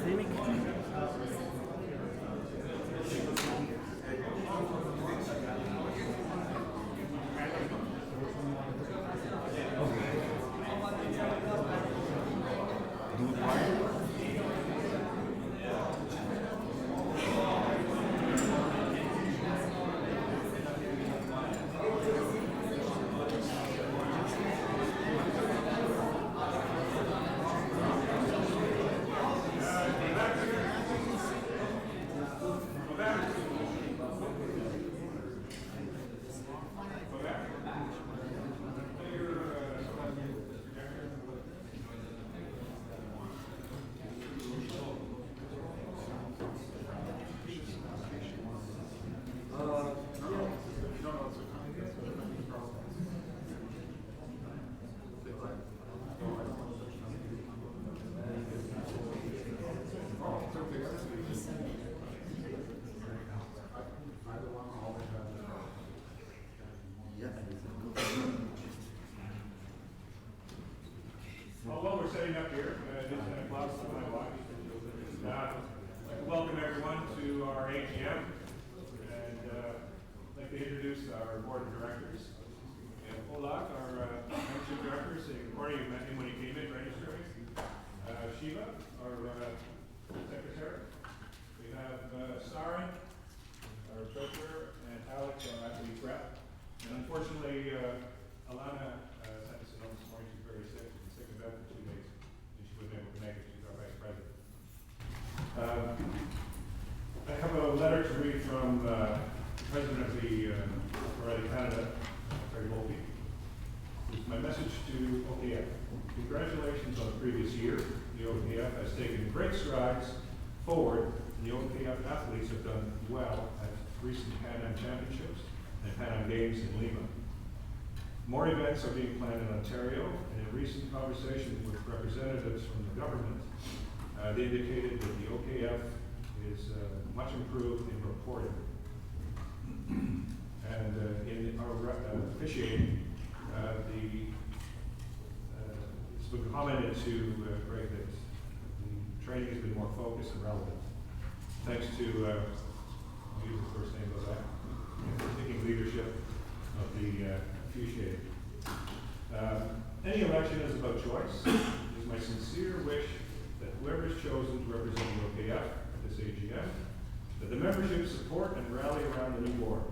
streaming. Do it wide. Well, while we're setting up here, just an applause to my wife. I'd like to welcome everyone to our AGM, and I'd like to introduce our board of directors. We have Olak, our membership director, saying good morning. You met him when he came in registering. Shiva, our secretary. We have Sarin, our treasurer, and Alex, our athlete rep. And unfortunately, Alana sent us a note this morning. She's very sick. She's sick in bed for 2 days, and she wasn't able to make it. She's our vice president. I have a letter to read from the president of the O'Reilly Canada, Terry Volpe. It's my message to OKF. Congratulations on the previous year. The OKF has taken great strides forward, and the OKF athletes have done well at recent Pan Am Championships and Pan Am Games in Lima. More events are being planned in Ontario, and in recent conversations with representatives from the government, they indicated that the OKF is much improved in reporting. And in our officiating, it's been commented to Greg that the training has been more focused and relevant. Thanks to, I'll use the first name of that, taking leadership of the officiating. Any election is about choice. It is my sincere wish that whoever is chosen to represent the OKF at this AGM, that the membership support and rally around the new board.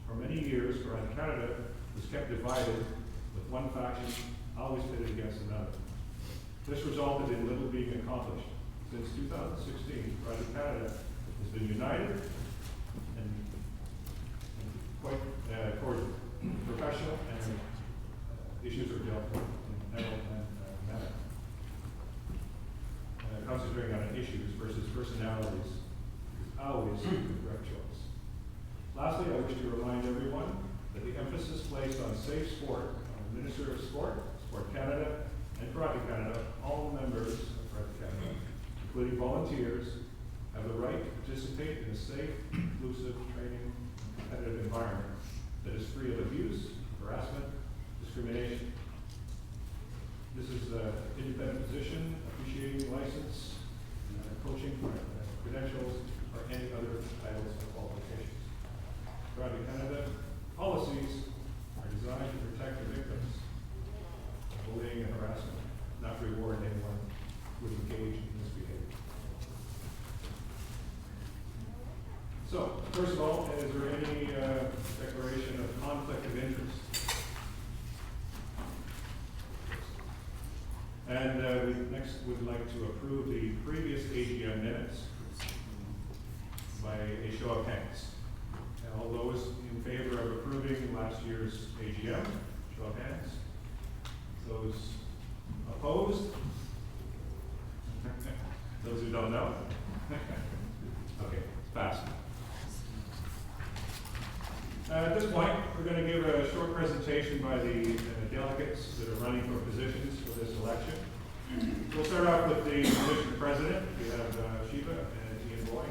For many years, O'Reilly Canada was kept divided, with one faction always pitted against another. This resulted in little being accomplished. Since 2016, O'Reilly Canada has been united and quite cordial, professional, and issues are dealt with in a manner. Concentrating on issues versus personalities is always the correct choice. Lastly, I wish to remind everyone that the emphasis placed on safe sport on the Minister of Sport, Sport Canada, and Karate Canada, all members of Karate Canada, including volunteers, have the right to participate in a safe, inclusive training, competitive environment that is free of abuse, harassment, discrimination. This is an independent position, officiating license, coaching credentials, or any other titles or qualifications. Karate Canada policies are designed to protect the victims of bullying and harassment, not reward anyone who would engage in this behavior. So, first of all, is there any declaration of conflict of interest? And we next would like to approve the previous AGM minutes by a show of hands. And all those in favor of approving last year's AGM, show of hands. Those opposed? Those who don't know? Okay, it's passed. At this point, we're going to give a short presentation by the delegates that are running for positions for this election. We'll start off with the commission president. We have Shiva and Ian Boy.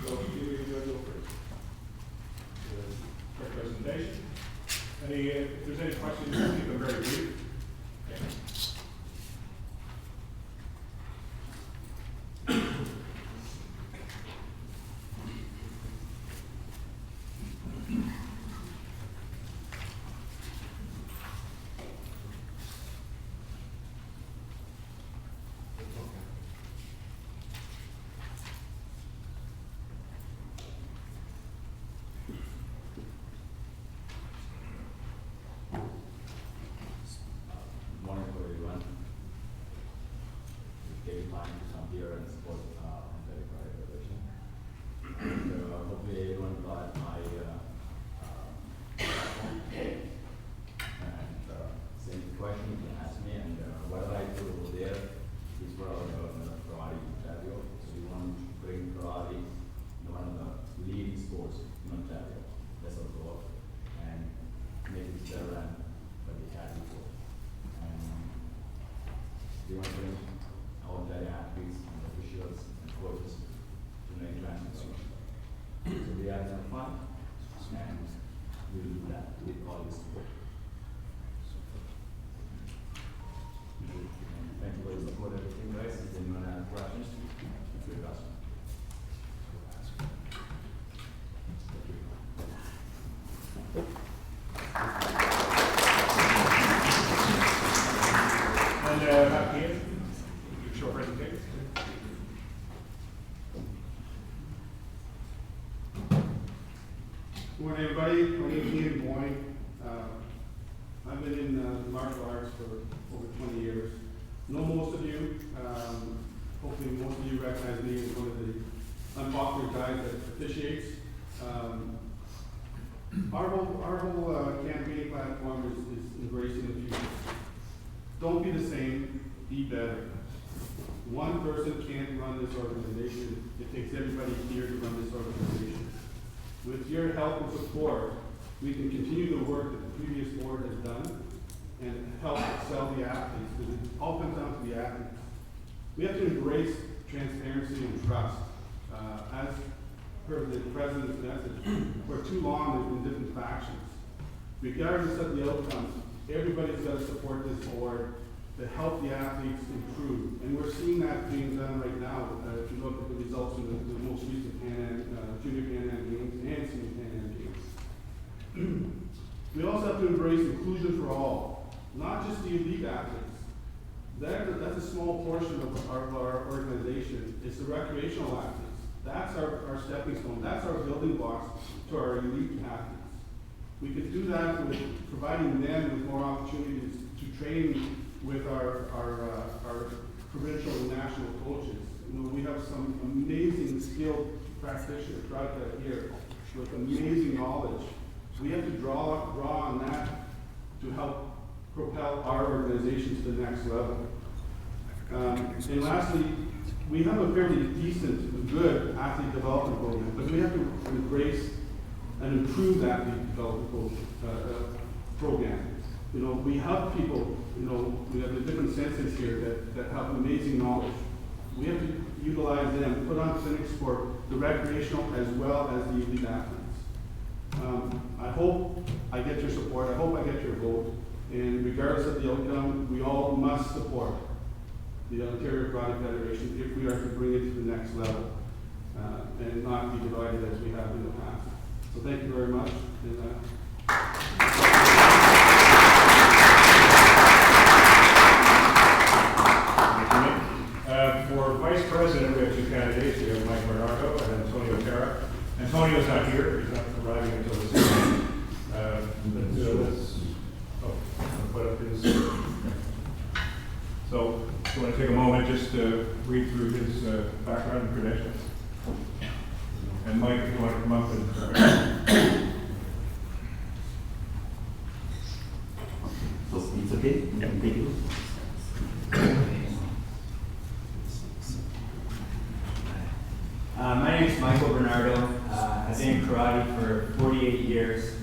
So, Shiva, you go first. Short presentation. If there's any questions, keep them very brief. Okay. take time to come here and support Ontario Pride Federation. And hopefully everyone got my and same question you can ask me. And what I do over there is for our karate in Ontario. So we want to bring karate, one of the leading sports in Ontario. That's our goal, and make it better than what we had before. And we want to bring our Ontario athletes and officials and coaches to the international level. So we are having fun, and we will do that with all this support. Thank you for the support, everything, guys. If anyone has questions, please ask me. And back here, your short presentation. Good morning, everybody. My name is Ian Boyne. I've been in martial arts for over 20 years. Know most of you. Hopefully most of you recognize me as one of the unpopular guys that officiates. Our whole campaign platform is embracing the future. Don't be the same, be better. One person can't run this organization. It takes everybody here to run this organization. With your help and support, we can continue the work that the previous board has done and help excel the athletes, because it all comes down to the athletes. We have to embrace transparency and trust. As per the president's message, for too long there's been different factions. Regardless of the outcomes, everybody's got to support this board to help the athletes improve. And we're seeing that being done right now. If you look at the results in the most recent Junior Pan Am Games and Senior Pan Am Games. We also have to embrace inclusion for all, not just the elite athletes. That's a small portion of our organization. It's the recreational athletes. That's our stepping stone. That's our building blocks to our elite athletes. We can do that with providing them with more opportunities to train with our provincial and national coaches. You know, we have some amazing skilled practitioners right here with amazing knowledge. We have to draw on that to help propel our organization to the next level. And lastly, we have a fairly decent, good athlete development program, but we have to embrace and improve that athlete development program. You know, we have people, you know, we have the different senses here that have amazing knowledge. We have to utilize them, put on clinics for the recreational as well as the elite athletes. I hope I get your support. I hope I get your vote. And regardless of the outcome, we all must support the Ontario Karate Federation if we are to bring it to the next level and not be divided as we have in the past. So thank you very much. For Vice President, we have two candidates. We have Mike Bernardo and Antonio Terra. Antonio's not here. He's not arriving until this evening. Put up his. So, I want to take a moment just to read through his background and credentials. And Mike, if you want to come up and. So it's okay? Yeah. Thank you. My name is Michael Bernardo. I've been in karate for 48 years.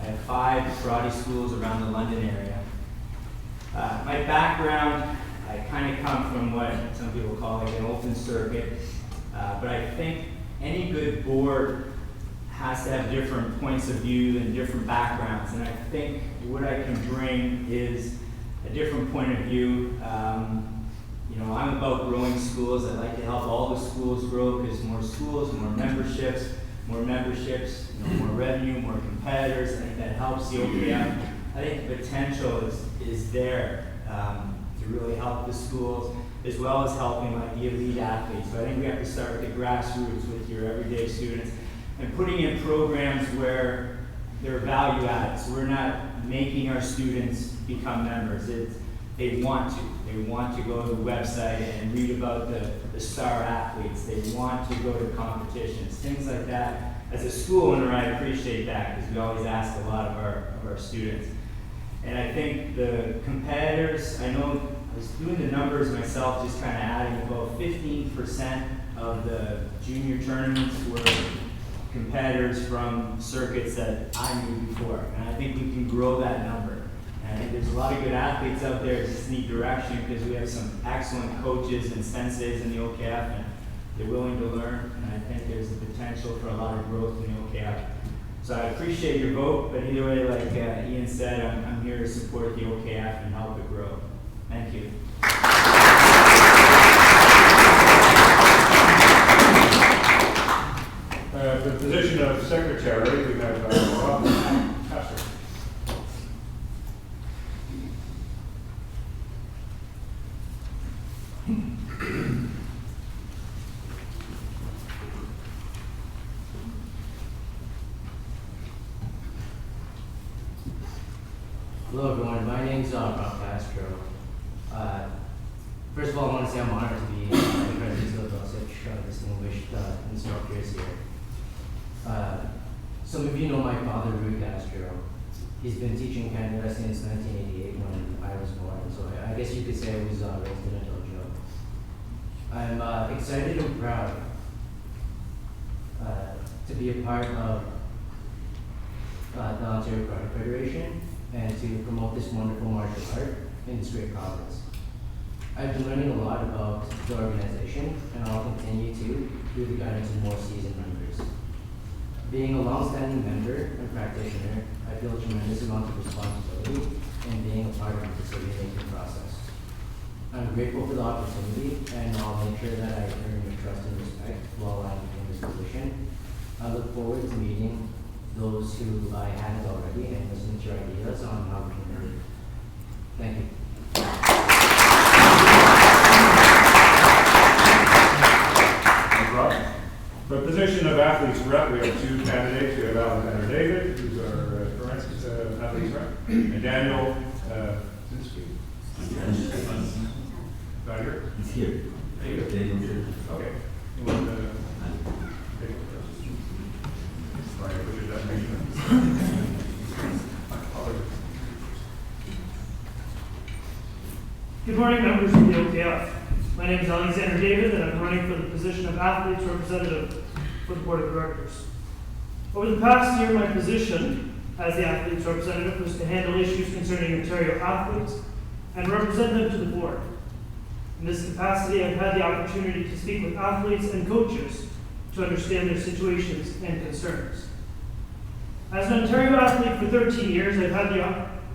I have 5 karate schools around the London area. My background, I kind of come from what some people call like an open circuit, but I think any good board has to have different points of view and different backgrounds, and I think what I can bring is a different point of view. You know, I'm about growing schools. I'd like to help all the schools grow, because more schools, more memberships, you know, more revenue, more competitors. I think that helps the OKF. I think the potential is there to really help the schools, as well as helping like the elite athletes. So I think we have to start with the grassroots, with your everyday students, and putting in programs where they're value added. So we're not making our students become members. they want to. They want to go to the website and read about the star athletes. They want to go to competitions, things like that. As a school owner, I appreciate that because we always ask a lot of our students. And I think the competitors, I know I was doing the numbers myself, just kind of adding about 15% of the junior tournaments were competitors from circuits that I knew before. And I think we can grow that number. And I think there's a lot of good athletes out there that just need direction because we have some excellent coaches and senseis in the OKF, and they're willing to learn. And I think there's the potential for a lot of growth in the OKF. So I appreciate your vote, but either way, like Ian said, I'm here to support the OKF and help it grow. Thank you. The position of secretary, we have Rob Pastor. Hello everyone, my name's Rob Castro. First of all, I want to say I'm honored to be the president of such distinguished instructors here. Some of you know my father, Rui Castro. He's been teaching Canada since 1988 when I was born, so I guess you could say I was raised in a dojo. I'm excited and proud to be a part of the Ontario Karate Federation and to promote this wonderful martial art in this great province. I've been learning a lot about the organization, and I'll continue to through the guidance of more seasoned members. Being a long-standing member and practitioner, I feel a tremendous amount of responsibility in being a part of the decision-making process. I'm grateful for the opportunity, and I'll make sure that I earn your trust and respect while I'm in this position. I look forward to meeting those who I haven't already and listening to your ideas on how we can improve. Thank you. Thanks, Rob. For the position of athletes rep, we have two candidates. We have Alexander David, who's our current athletes rep, and Daniel Zinsky. Not here? He's here. Okay. You want to take it first? Sorry, I butchered that name. Good morning, members of the OKF. My name is Alexander David, and I'm running for the position of Athletes Representative for the Board of Directors. Over the past year, my position as the Athletes Representative was to handle issues concerning Ontario athletes and represent them to the Board. In this capacity, I've had the opportunity to speak with athletes and coaches to understand their situations and concerns. As an Ontario athlete for 13 years,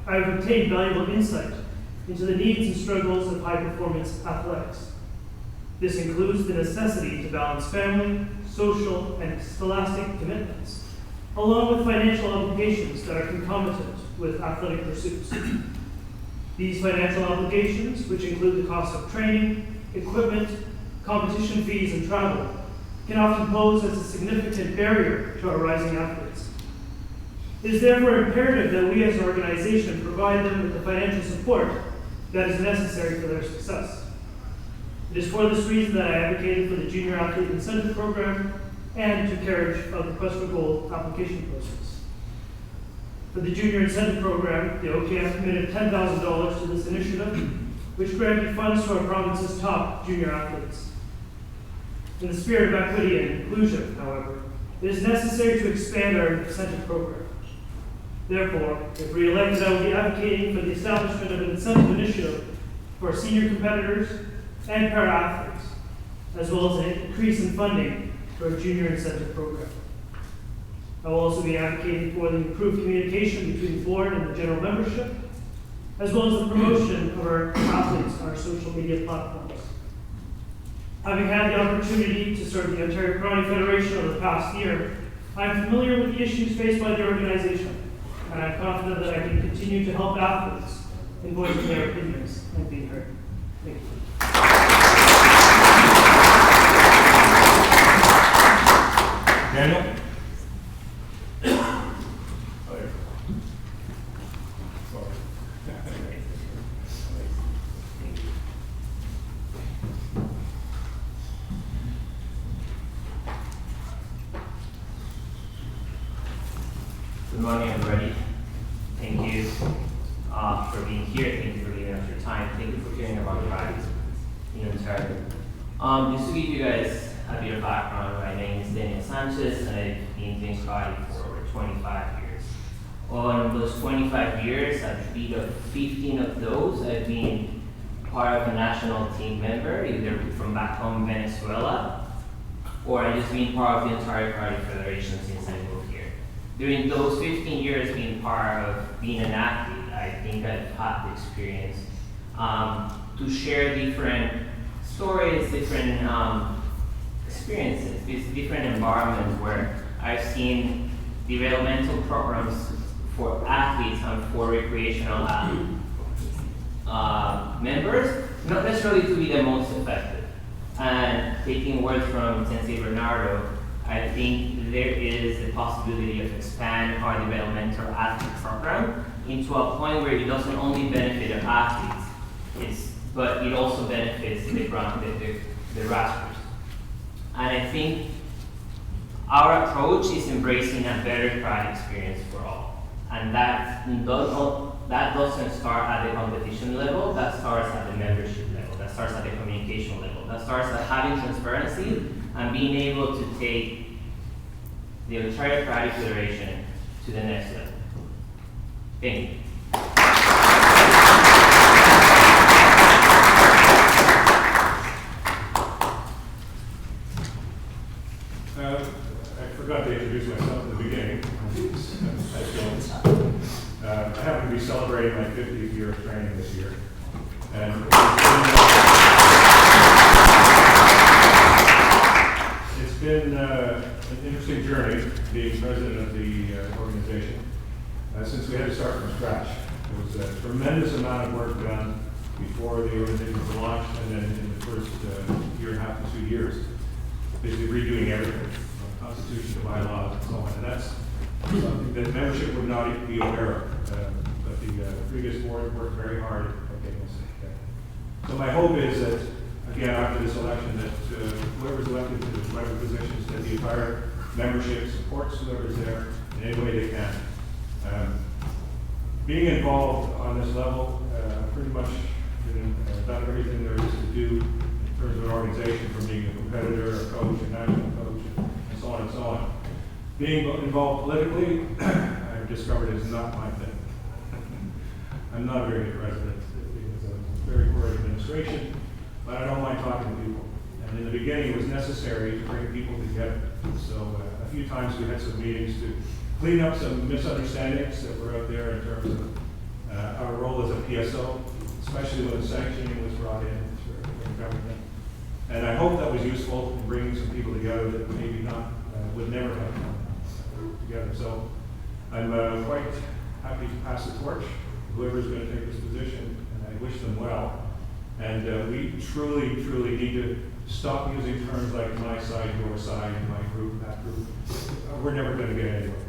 I've obtained valuable insight into the needs and struggles of high-performance athletics. This includes the necessity to balance family, social, and scholastic commitments, along with financial obligations that are concomitant with athletic pursuits. These financial obligations, which include the cost of training, equipment, competition fees, and travel, can often pose as a significant barrier to our rising athletes. It is therefore imperative that we as an organization provide them with the financial support that is necessary for their success. It is for this reason that I advocated for the Junior Athlete Incentive Program and took carriage of the Quest for Gold application process. For the Junior Incentive Program, the OKF committed $10,000 to this initiative, which granted funds to our province's top junior athletes. In the spirit of equity and inclusion, however, it is necessary to expand our incentive program. Therefore, if re-elected, I will be advocating for the establishment of an incentive initiative for senior competitors and para-athletes, as well as an increase in funding to our junior incentive program. I will also be advocating for the improved communication between the board and the general membership, as well as the promotion of our athletes on our social media platforms. Having had the opportunity to serve the Ontario Karate Federation over the past year, I am familiar with the issues faced by the organization, and I'm confident that I can continue to help athletes in voicing their opinions and being heard. Thank you. Daniel? Good morning, everybody. Thank you for being here. Thank you for giving us your time. Thank you for hearing about karate in Ontario. Just to give you guys a bit of background, my name is Daniel Sanchez, and I've been doing karate for over 25 years. On those 25 years, I believe of 15 of those, I've been part of a national team member, either from back home in Venezuela, or I just been part of the entire Karate Federation since I moved here. During those 15 years being part of being an athlete, I think I've had the experience to share different stories, different experiences, these different environments where I've seen developmental programs for athletes and for recreational members, not necessarily to be the most effective. And taking words from Sensei Bernardo, I think there is a possibility of expand our developmental athlete program into a point where it doesn't only benefit the athletes, but it also benefits the grassroots. And I think our approach is embracing a better karate experience for all. And that doesn't start at the competition level, that starts at the membership level, that starts at the communication level, that starts at having transparency and being able to take the entire Karate Federation to the next level. Thank you. I forgot to introduce myself at the beginning. I happen to be celebrating my 50th year of training this year. And it's been an interesting journey being president of the organization since we had to start from scratch. There was a tremendous amount of work done before the organization was launched, and then in the first year and a half to 2 years, basically redoing everything, from constitution to bylaws and so on. And that's something that membership would not be aware of. But the previous board worked very hard at getting us there. So my hope is that, again, after this election, that whoever's elected to whatever positions, that the entire membership supports whoever's there in any way they can. Being involved on this level, pretty much done everything there is to do in terms of an organization, from being a competitor, a coach, a national coach, and so on and so on. Being involved politically, I've discovered is not my thing. I'm not a very good president because of a very poor administration, but I don't mind talking to people. And in the beginning, it was necessary to bring people together. So a few times we had some meetings to clean up some misunderstandings that were out there in terms of our role as a PSO, especially when the sanctioning was brought in through the government. And I hope that was useful in bringing some people together that maybe not would never have come together. So I'm quite happy to pass the torch to whoever's going to take this position, and I wish them well. And we truly need to stop using terms like my side, your side, my group, that group. We're never going to get anywhere.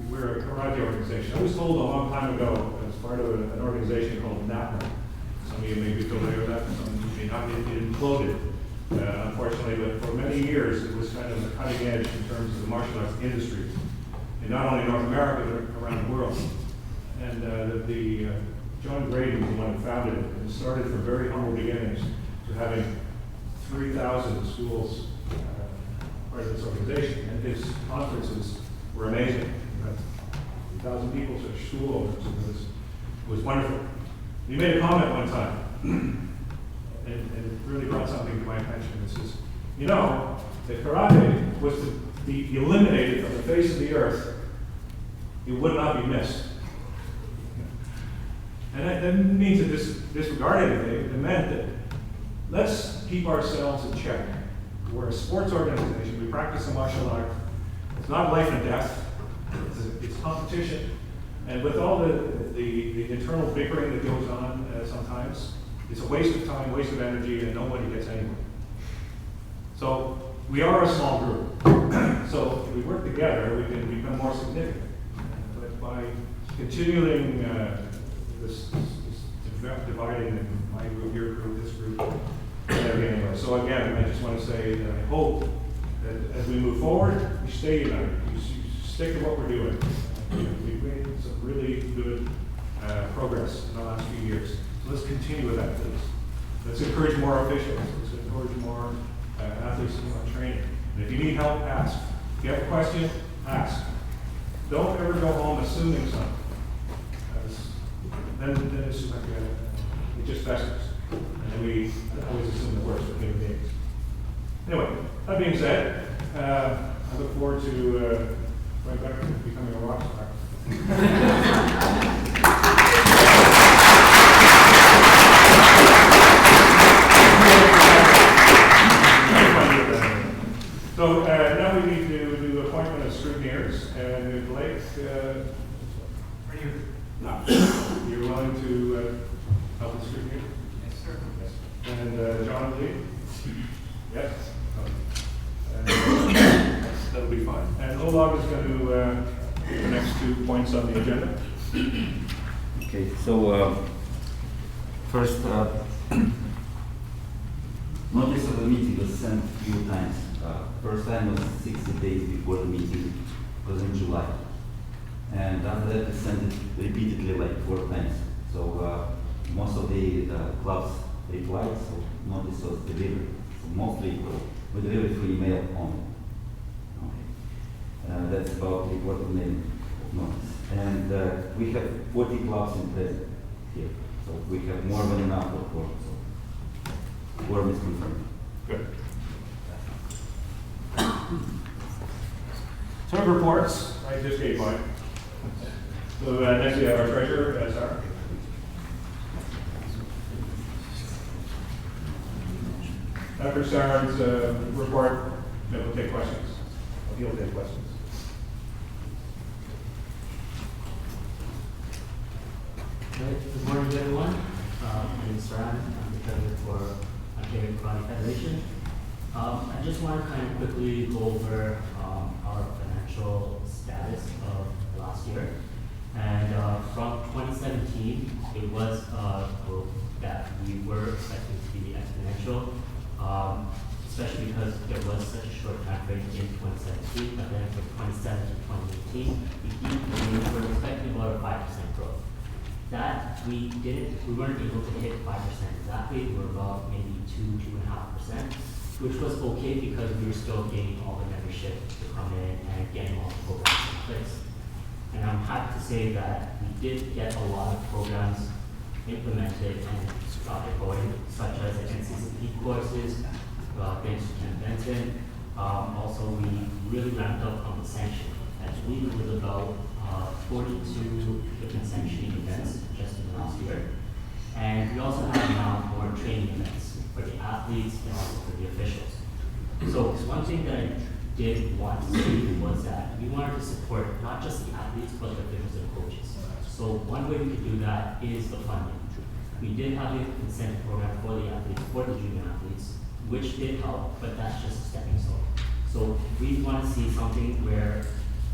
We're a karate organization. I was told a long time ago, as part of an organization called NAPMA. Some of you may be familiar with that, some of you may not. It imploded, unfortunately, but for many years it was kind of the cutting edge in terms of the martial arts industry, in not only North America, but around the world. And John Grady was the one who founded it, and it started from very humble beginnings to having 3,000 schools part of this organization, and his conferences were amazing. 3,000 people to a school, it was wonderful. He made a comment one time, and it really brought something to my attention. It says, you know, if karate was to be eliminated from the face of the earth, it would not be missed. And that didn't mean to disregard anything. It meant that let's keep ourselves in check. We're a sports organization. We practice a martial art. It's not life and death. It's competition. And with all the internal bickering that goes on sometimes, it's a waste of time, waste of energy, and nobody gets anywhere. So we are a small group. So if we work together, we can become more significant. But by continuing this dividing in my group, your group, this group, anyway. So again, I just want to say that I hope that as we move forward, we stay united. You stick to what we're doing. We've made some really good progress in the last few years. So let's continue with that, please. Let's encourage more officials. Let's encourage more athletes in our training. And if you need help, ask. If you have a question, ask. Don't ever go home assuming something. Then it's just like it just festers. And then we always assume the worst of human beings. Anyway, that being said, I look forward to going back to becoming a rock star. So now we need to do appointment of scrutineers, and Blake, are you? No. You're willing to help with scrutineer? Yes, sir. Yes. And John Lee? Yes. That'll be fine. And Olaf is going to do the next 2 points on the agenda. Okay, so first, notice of the meeting was sent a few times. First time was 60 days before the meeting, was in July. And after that, we sent it repeatedly, like 4 times. So most of the clubs replied, so notice was delivered. So mostly we delivered through email only. Okay. That's about the quarter million of notice. And we have 40 clubs in present here. So we have more than enough for quorum. So quorum is confirmed. Good. Some of reports, I just gave mine. So next we have our treasurer, Sarah. After Sarah's report, then we'll take questions. He'll take questions. Good morning, everyone. My name is Saran. I'm the treasurer for Ontario Karate Federation. I just want to kind of quickly go over our financial status of last year. And from 2017, it was growth that we were expecting to be exponential, especially because there was such a short time frame in 2017. But then from 2017 to 2018, we were expecting about a 5% growth. That we weren't able to hit 5% exactly. We were about maybe 2.5%, which was okay because we were still gaining all the membership to come in and getting all the programs in place. And I'm happy to say that we did get a lot of programs implemented and started going, such as the NCCP courses, thanks to Ken Benson. Also, we really ramped up on the sanction. I believe it was about 42 different sanctioning events just in the last year. And we also have now more training events for the athletes and also for the officials. So one thing that I did want to see was that we wanted to support not just the athletes, but the officials and coaches. So one way we could do that is the funding. We did have a incentive program for the athletes, for the junior athletes, which did help, but that's just a stepping stone. So we want to see something where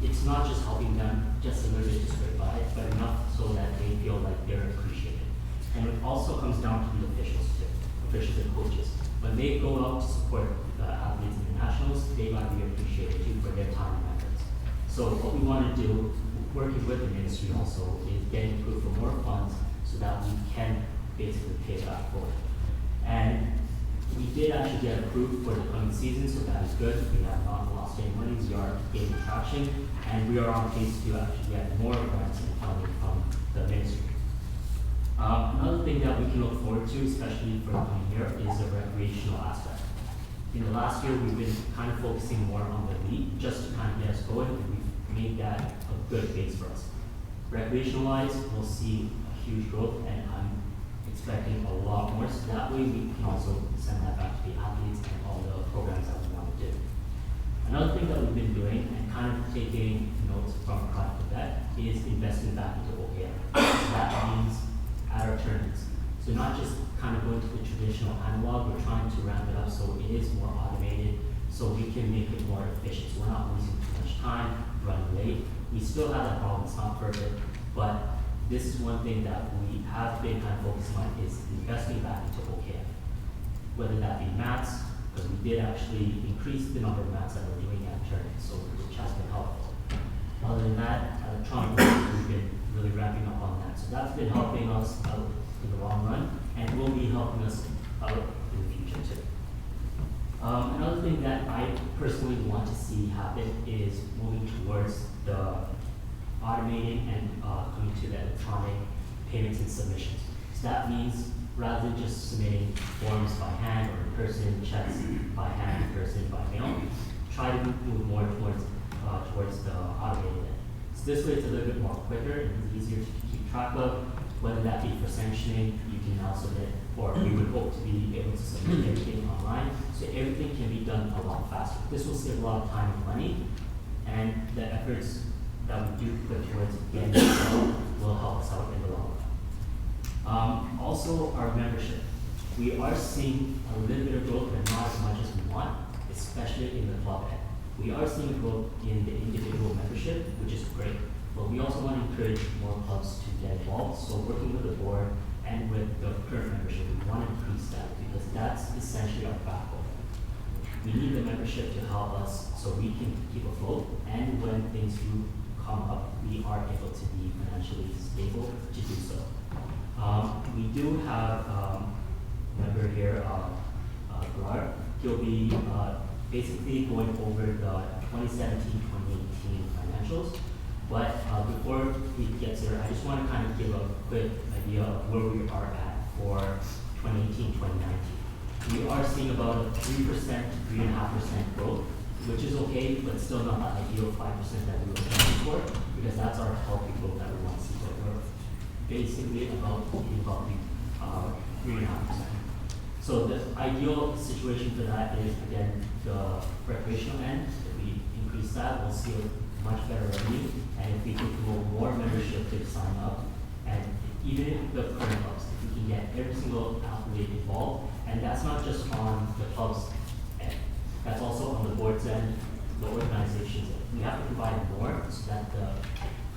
it's not just helping them just a little bit to scrape by, but enough so that they feel like they're appreciated. And it also comes down to the officials too, officials and coaches. When they go out to support athletes and the nationals, they want to be appreciated too for their time and efforts. So what we want to do, working with the ministry also, is getting approved for more funds so that we can basically pay back forward. And we did actually get approved for the coming season, so that is good. We have not lost any money. We are gaining traction, and we are on pace to actually get more grants and funding from the ministry. Another thing that we can look forward to, especially for the coming year, is the recreational aspect. In the last year, we've been kind of focusing more on the league, just to kind of get us going, and we've made that a good base for us. Recreational-wise, we'll see a huge growth, and I'm expecting a lot more, so that way we can also send that back to the athletes and all the programs that we want to do. Another thing that we've been doing, and kind of taking notes from Project Quebec, is investing back into OKF. So that means at our tournaments. So not just kind of going to the traditional analog, we're trying to ramp it up so it is more automated, so we can make it more efficient. So we're not losing too much time, running late. We still have that problem, it's not perfect, but this is one thing that we have been kind of focusing on, is investing back into OKF. Whether that be mats, because we did actually increase the number of mats that we're doing at tournaments, so which has been helpful. Other than that, electronic monitoring, we've been really ramping up on that. So that's been helping us out in the long run and will be helping us out in the future too. Another thing that I personally want to see happen is moving towards the automating and coming to the electronic payments and submissions. So that means rather than just submitting forms by hand or in person, checks by hand, in person, by mail, try to move more towards the automated end. So this way it's a little bit more quicker and it's easier to keep track of, whether that be for sanctioning, you can now submit, or we would hope to be able to submit everything online, so everything can be done a lot faster. This will save a lot of time and money, and the efforts that we do put towards getting it out will help us out in the long run. Also, our membership. We are seeing a little bit of growth, but not as much as we want, especially in the club end. We are seeing growth in the individual membership, which is great, but we also want to encourage more clubs to get involved. So working with the board and with the current membership, we want to increase that because that's essentially our backbone. We need the membership to help us so we can keep afloat, and when things do come up, we are able to be financially stable to do so. We do have a member here, Gerard. He'll be basically going over the 2017-2018 financials. But before he gets there, I just want to kind of give a quick idea of where we are at for 2018-2019. We are seeing about a 3% to 3.5% growth, which is okay, but still not the ideal 5% that we were looking for, because that's our healthy growth that we want to see. But we're basically about 3.5%. So the ideal situation for that is, again, the recreational end. If we increase that, we'll see a much better revenue. And if we can promote more membership to sign up, and even if the current clubs, if we can get every single athlete involved, and that's not just on the clubs end, that's also on the board's end, the organizations end. We have to provide more so that the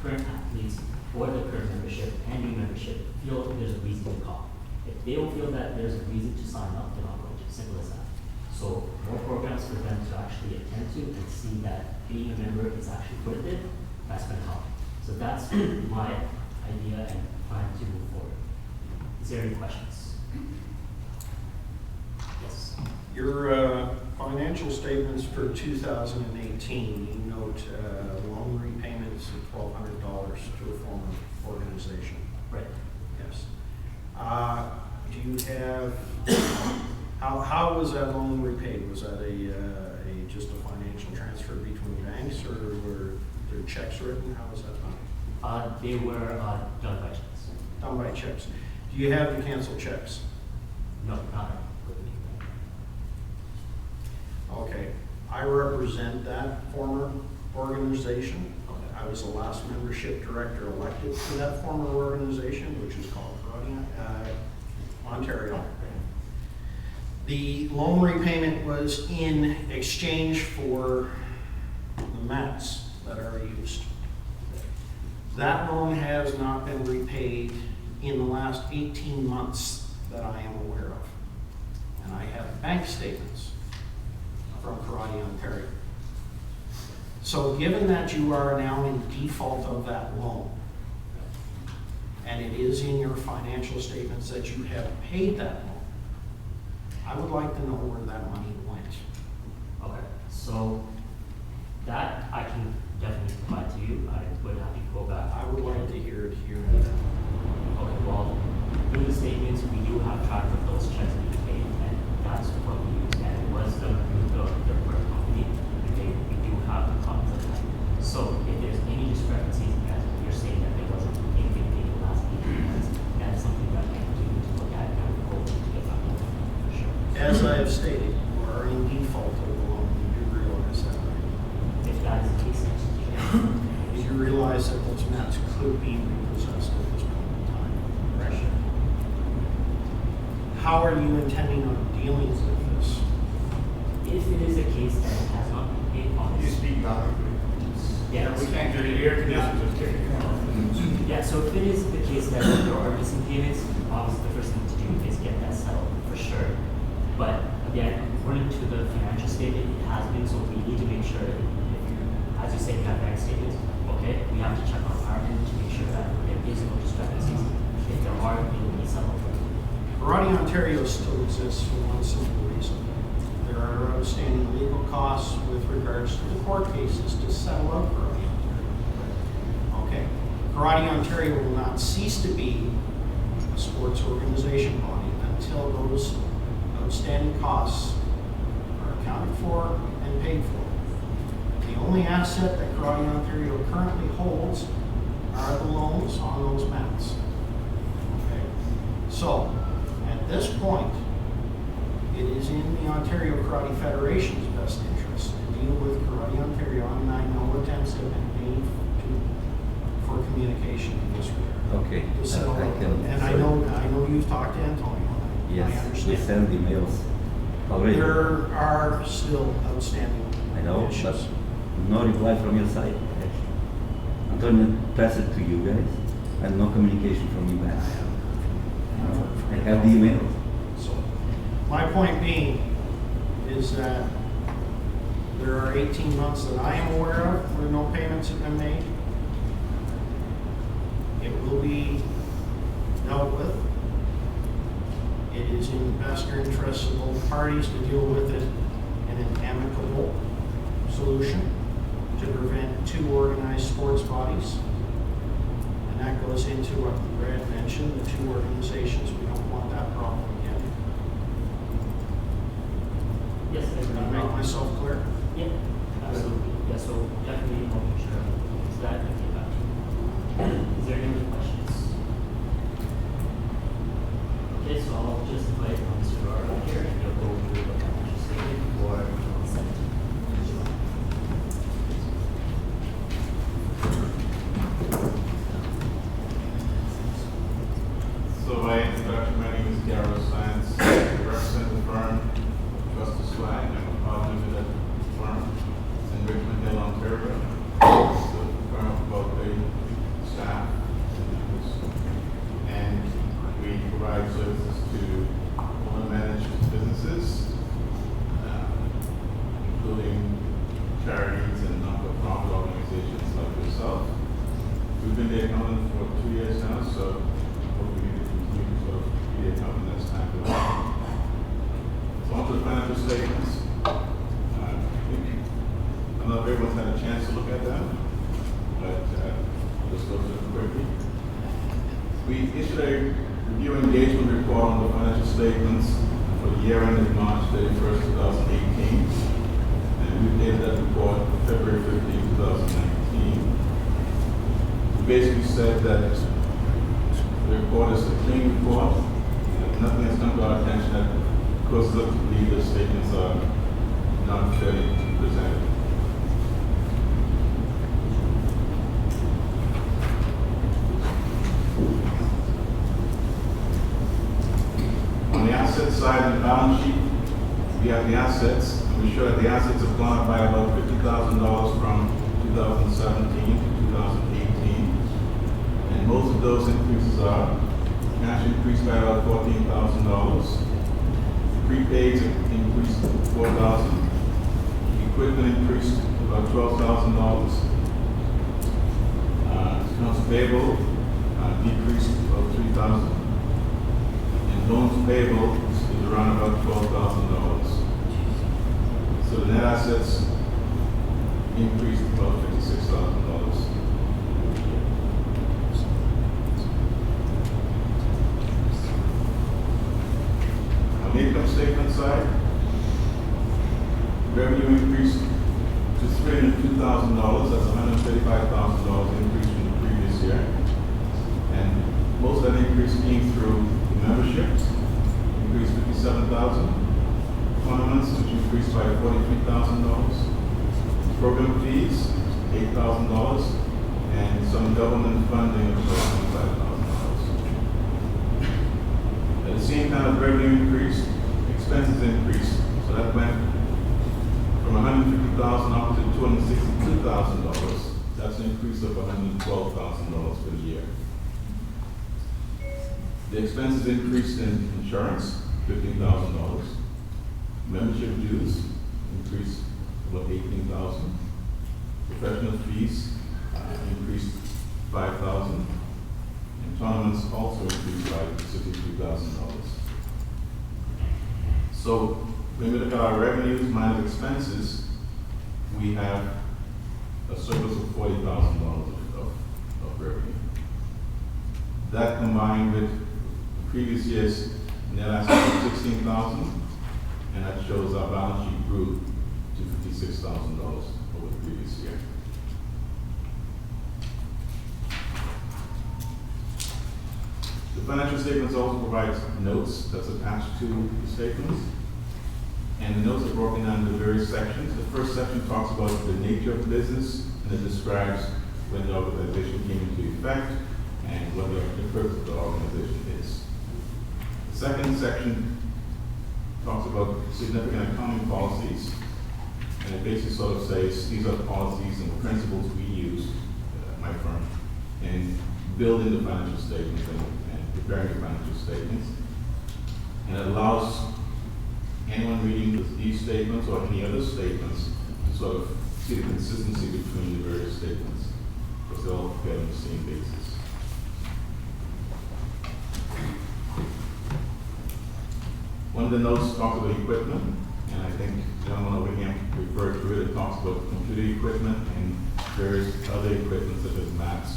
current athletes or the current membership and new membership feel there's a reason to come. If they don't feel that there's a reason to sign up, they're not going to. Simple as that. So more programs for them to actually attend to and see that being a member is actually worth it, that's going to help. So that's my idea and plan to move forward. Is there any questions? Yes. Your financial statements for 2018, you note loan repayments of $1,200 to a former organization. Right. Yes. Do you have, how was that loan repaid? Was that just a financial transfer between banks, or were there checks written? How was that done? They were done by checks. Done by checks. Do you have the canceled checks? No, not with me. Okay. I represent that former organization. I was the last membership director elected to that former organization, which is called Ontario. The loan repayment was in exchange for the mats that are used. That loan has not been repaid in the last 18 months that I am aware of. And I have bank statements from Karate Ontario. So given that you are now in default of that loan, and it is in your financial statements that you have paid that loan, I would like to know where that money went. Okay, so that I can definitely provide to you. I would have to go back. I would like to hear it here. Okay, well, through the statements, we do have track of those checks being paid, and that's what we use. And it was done through the third company, and we do have the copies of that. So if there's any discrepancies, as you're saying that there wasn't anything paid in the last 18 months, that's something that I do need to look at and hope to get back on for sure. As I have stated, you are in default of the loan. You do realize that, right? If that is the case, You realize that those mats could be repossessed at this point in time. right. How are you intending on dealing with this? If it is a case that it has not been paid on, You speak loudly. yeah, We can't hear you. Air conditioners are kicking on. yeah. So if it is the case that there are missing payments, obviously the first thing to do is get that settled for sure. But again, according to the financial statement, it has been. So we need to make sure that if you as you say, we have bank statements. Okay, we have to check on our end to make sure that there is no discrepancies. If there are, we will need some. Karate Ontario still exists for one simple reason. There are outstanding legal costs with regards to the court cases to settle out Karate Ontario. Okay, Karate Ontario will not cease to be a sports organization body until those outstanding costs are accounted for and paid for. The only asset that Karate Ontario currently holds are the loans on those mats. Okay, so at this point, it is in the Ontario Karate Federation's best interest to deal with Karate Ontario, and I know attempts have been made for communication in this regard. Okay. To settle I it. can- And I know you've talked to Antonio. I Yes, we understand. send emails already. There are still outstanding I know, issues. but no reply from your side. Antonio passed it to you guys, and no communication from you back. I have the email. So, my point being is that there are 18 months that I am aware of where no payments have been made. It will be dealt with. It is in the best interest of both parties to deal with it in an amicable solution to prevent two organized sports bodies. And that goes into what Brad mentioned, the two organizations. We don't want that problem again. Yes, I Did I make myself clear? Yeah, absolutely. Yeah, so definitely making sure it's that and get back to you. Is there any other questions? Okay, so I'll just invite Mr. Rara up here and he'll go through the financial statement for 2017. So by introduction, my name is Garrow Science. I represent the firm Justice Flag. I'm a partner with that firm in Richmond Hill, Ontario. It's a firm of about 30 staff. And we provide services to owner-managed businesses, including charities and non-profit organizations like yourself. We've been there accountant for 2 years now, so hopefully we can continue to be the accountant that's time to work. So on to the financial statements. I'm not sure everyone's had a chance to look at them, but I'll just go through them quickly. We issued a review engagement report on the financial statements for the year ended March 31st, 2018. And we dated that report February 15, 2019. We basically said that the report is a clean report. Nothing has come to our attention that causes us to believe the statements are not fairly presented. On the asset side of the balance sheet, we have the assets, and we show that the assets have gone up by about $50,000 from 2017 to 2018. And most of those increases are cash increased by about $14,000. Prepaids increased to $4,000. Equipment increased to about $12,000. Accounts payable decreased to about $3,000. And loans payable is around about $12,000. So the net assets increased about $56,000. On the income statement side, revenue increased to $302,000. That's $135,000 increase from the previous year. And most of that increase came through the memberships, increased $57,000. Tournaments, which increased by $43,000. Program fees, $8,000. And some government funding of about $25,000. At the same time as revenue increased, expenses increased. So that went from $150,000 up to $262,000. That's an increase of $112,000 for the year. The expenses increased in insurance, $15,000. Membership dues increased about $18,000. professional fees increased 5,000, and tournaments also increased by $63,000. So when we look at our revenues minus expenses, we have a surplus of $40,000 of revenue. That combined with previous year's net assets of $16,000, and that shows our balance sheet grew to $56,000 over the previous year. The financial statements also provide notes that's attached to the statements. And the notes are broken down into various sections. The first section talks about the nature of the business, and it describes when the organization came into effect and what the purpose of the organization is. The second section talks about significant accounting policies, and it basically sort of says these are the policies and principles we use, my firm, in building the financial statements and preparing the financial statements. And it allows anyone reading these statements or any other statements to sort of see the consistency between the various statements, because they're all prepared on the same basis. One of the notes talks about equipment, and I think the gentleman over here referred to it. It talks about computer equipment and various other equipment such as mats.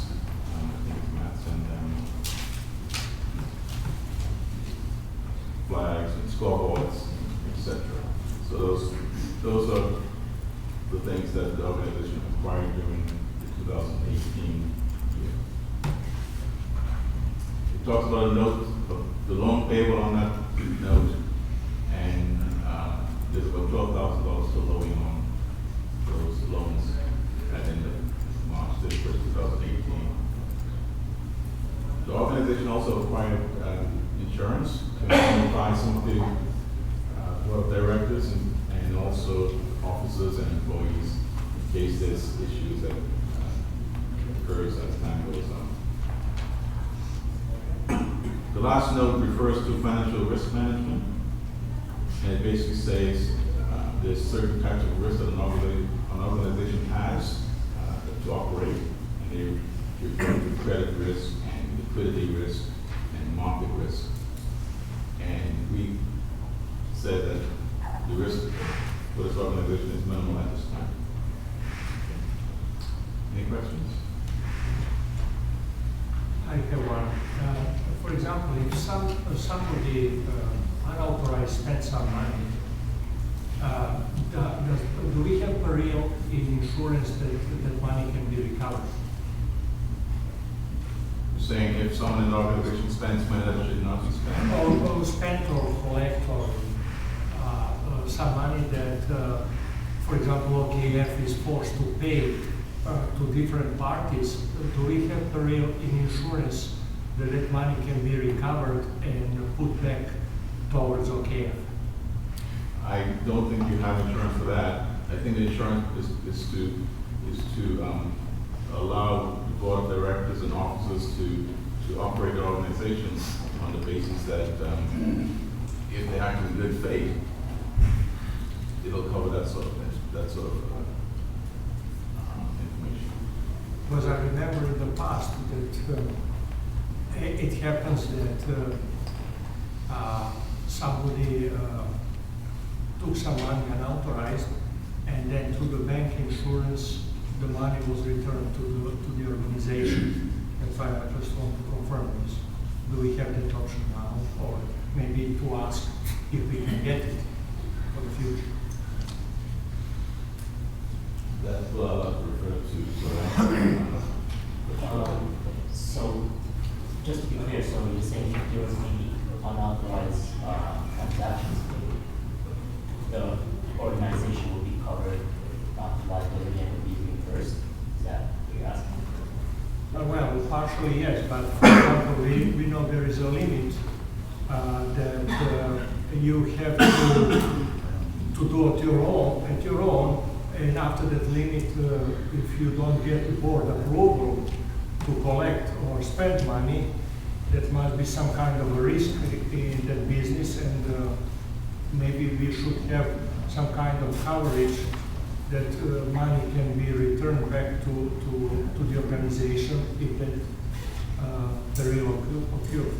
I think it's mats and flags and scoreboards, etc. So those are the things that the organization acquired during the 2018 year. It talks about a note of the loan payable on that note, and there's about $12,000 still owing on those loans at the end of March 31st, 2018. The organization also acquired insurance to indemnify some of the board of directors and also officers and employees in case there's issues that occurs as time goes on. The last note refers to financial risk management, and it basically says there's certain types of risks that an organization has to operate, and they refer to credit risk and liquidity risk and market risk. And we said that the risk for this organization is minimal at this time. Any questions? I have one. For example, if somebody unauthorized spends some money, do we have a real insurance that money can be recovered? You're saying if someone in the organization spends money that should not be spent? Or spent or collect or some money that, for example, OKF is forced to pay to different parties. Do we have a real insurance that money can be recovered and put back towards OKF? I don't think you have insurance for that. I think the insurance is to allow the board of directors and officers to operate the organization on the basis that if they act in good faith, it'll cover that sort of information. Because I remember in the past that it happens that somebody took some money unauthorized, and then through the bank insurance, the money was returned to the organization. That's why I just want to confirm this. Do we have that option now, or maybe to ask if we can get it for the future? That's what I like to refer to. So, just to be clear, so you're saying if there was any unauthorized transactions, the organization will be covered, not the liability, and will be reimbursed? Is that what you're asking? Well, partially yes, but for example, we know there is a limit that you have to do at your own, and after that limit, if you don't get the board approval to collect or spend money, that must be some kind of a risk in that business, and maybe we should have some kind of coverage that money can be returned back to the organization if that peril occur?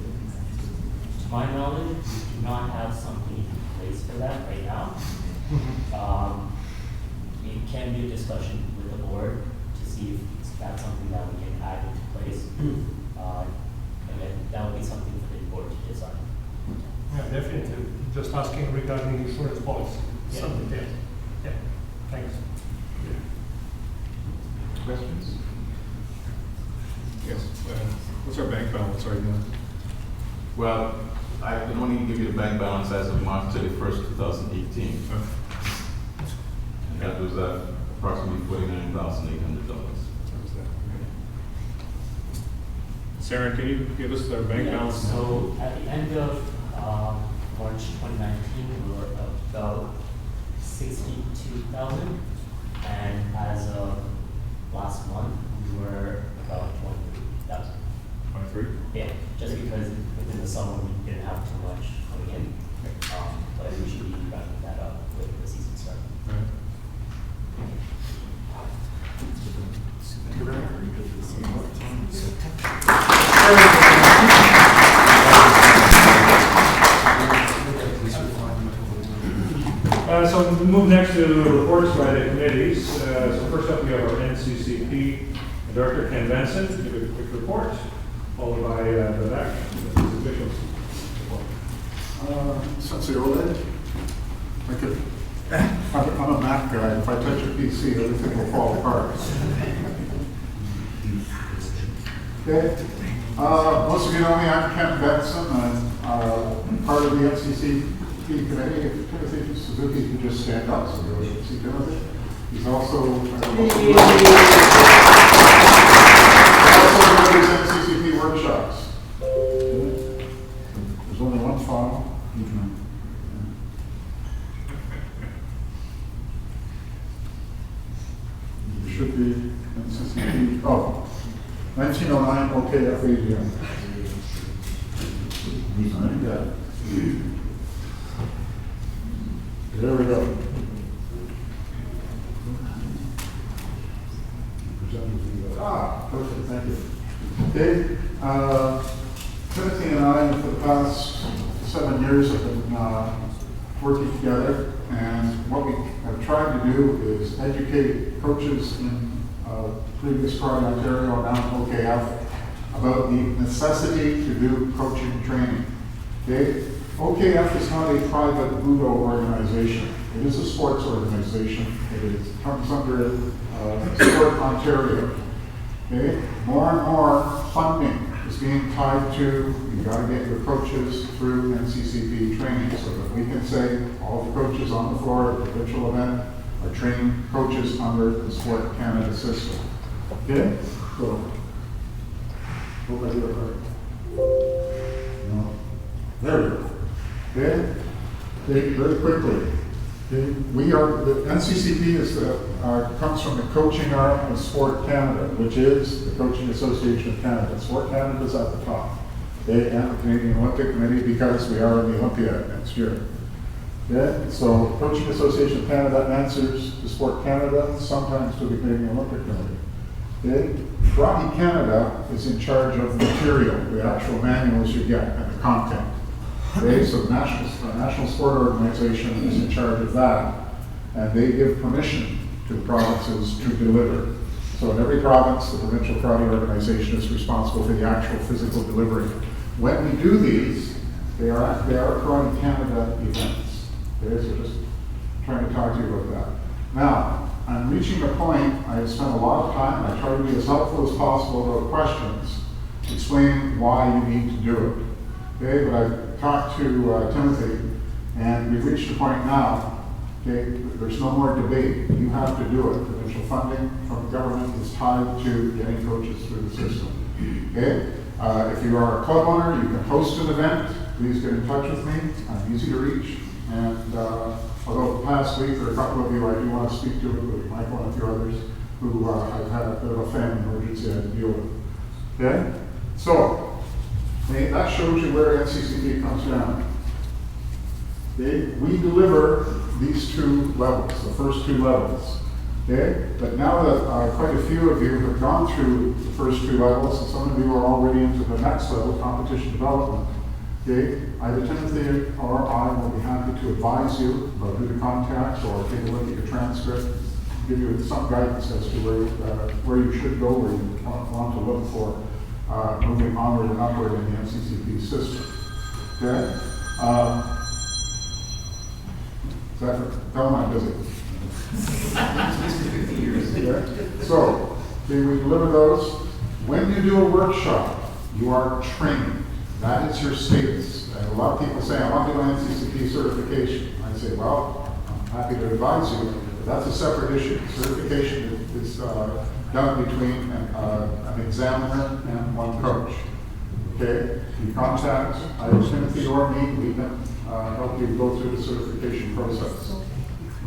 To my knowledge, we do not have something in place for that right now. It can be a discussion with the board to see if that's something that we can add into place. And then that would be something for the board to decide. Yeah, definitely. Just asking regarding insurance policy. Yeah. Something there. Yeah, thanks. Questions? Yes. What's our bank balance right now? Well, I can only give you the bank balance as of March 31st, 2018. And that was approximately $49,800. Sarah, can you give us our bank Yeah, balance? So at the end of March 2019, we were about 62,000, and as of last month, we were about 23,000. 23? Yeah, just because within the summer we didn't have too much coming in, but we should be wrapping that up with the season start. All right. So we move next to reports by the committees. So first up we have our NCCP Director Ken Benson, give a quick report, followed by the back officials. Since the OLED, I'm a Mac guy. If I touch a PC, everything will fall apart. Okay. Most of you know me. I'm Ken Benson. I'm part of the NCCP committee. If Timothy Suzuki could just stand up so we can see Timothy. He's also NCCP workshops. There's only one file. There should be NCCP. Oh, 1909 OKF AGM. There we go. Perfect, thank you. Okay, Timothy and I, for the past 7 years, have been working together, and what we have tried to do is educate coaches in previous Karate Ontario, now OKF, about the necessity to do coaching training. Okay? OKF is not a private Budo organization. It is a sports organization. It comes under Sport Ontario. Okay? More and more funding is being tied to, you've got to get your coaches through NCCP training so that we can say all the coaches on the floor at the provincial event are trained coaches under the Sport Canada system. Okay? So, hope I did it right. No. There we go. Okay? Okay, very quickly. Okay. We are, the NCCP is comes from the coaching arm of Sport Canada, which is the Coaching Association of Canada. Sport Canada is at the top. Okay, and the Canadian Olympic Committee, because we are in the Olympiad next year. Okay, so Coaching Association of Canada answers to Sport Canada, sometimes to the Canadian Olympic Committee. Okay, Karate Canada is in charge of the material, the actual manuals you get, and the content. Okay, so the National Sport Organization is in charge of that, and they give permission to the provinces to deliver. So in every province, the Provincial Karate Organization is responsible for the actual physical delivery. When we do these, they are Karate Canada events. Okay, so just trying to talk to you about that. Now, I'm reaching a point, I have spent a lot of time, I try to be as helpful as possible about questions, explaining why you need to do it. Okay, but I've talked to Timothy, and we've reached a point now, okay, there's no more debate. You have to do it. Provincial funding from the government is tied to getting coaches through the system. Okay, if you are a club owner, you can host an event. Please get in touch with me. I'm easy to reach. And although the past week, there are a couple of you I do want to speak to, including Michael and a few others, who I've had a bit of a family emergency I had to deal with. Okay, so that shows you where NCCP comes down. Okay? We deliver these two levels, the first two levels. Okay? But now that quite a few of you have gone through the first 2 levels, and some of you are already into the next level, competition development, okay? Either Timothy or I will be happy to advise you about who to contact or take a look at your transcript, give you some guidance as to where you should go, where you want to look for moving onward and upward in the NCCP system. Okay? Tell them I'm busy. Okay? So, we deliver those. When you do a workshop, you are trained. That is your status. And a lot of people say, I want to do NCCP certification. I say, well, I'm happy to advise you, but that's a separate issue. Certification is done between an examiner and one coach. Okay? You contact either Timothy or me, we can help you go through the certification process.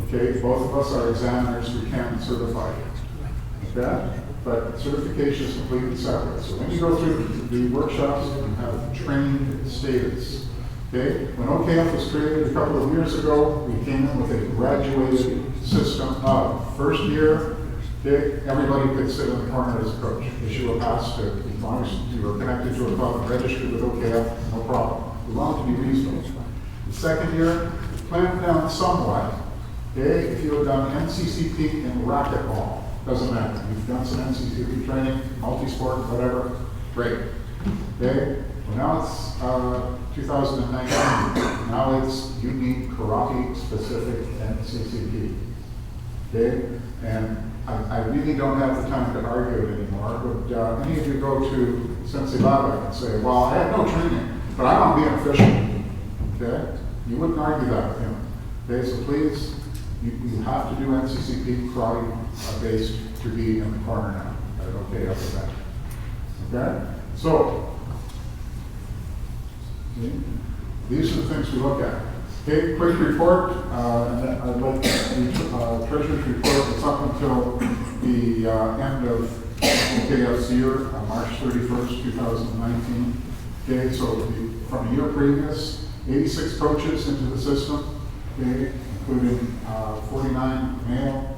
Okay? Both of us are examiners, we can certify you. Okay? But certification is completely separate. So when you go through the workshops, you have trained status. Okay? When OKF was created a couple of years ago, we came in with a graduated system of first year, okay, everybody could sit in the corner as a coach. Issue a pass to, as long as you were connected to a club and registered with OKF, no problem. We want to be reasonable. The second year, clamped down somewhat. Okay? If you have done NCCP in racquetball, doesn't matter. You've done some NCCP training, multi-sport, whatever, great. Okay? Well, now it's 2019. Now it's you need karate specific NCCP. Okay? And I really don't have the time to argue it anymore. Would any of you go to Sensei Babak and say, well, I have no training, but I want to be an official? Okay? You wouldn't argue that with him. Okay? So please, you have to do NCCP karate based to be in the corner now. Okay, up with that. Okay? So, okay, these are the things we look at. Okay, quick report, and then I'd like the Treasurer's report that's up until the end of OKF's year, March 31st, 2019. Okay, so from a year previous, 86 coaches into the system, okay, including 47 male,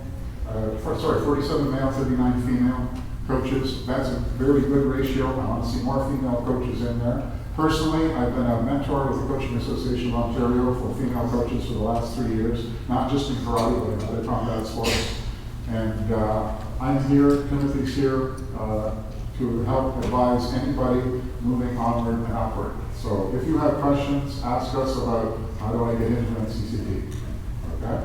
39 female coaches. That's a very good ratio. I want to see more female coaches in there. Personally, I've been a mentor with the Coaching Association of Ontario for female coaches for the last 3 years, not just in karate, but in other combat sports. And I'm here, Timothy's here, to help advise anybody moving onward and upward. So if you have questions, ask us about how do I get into NCCP. Okay?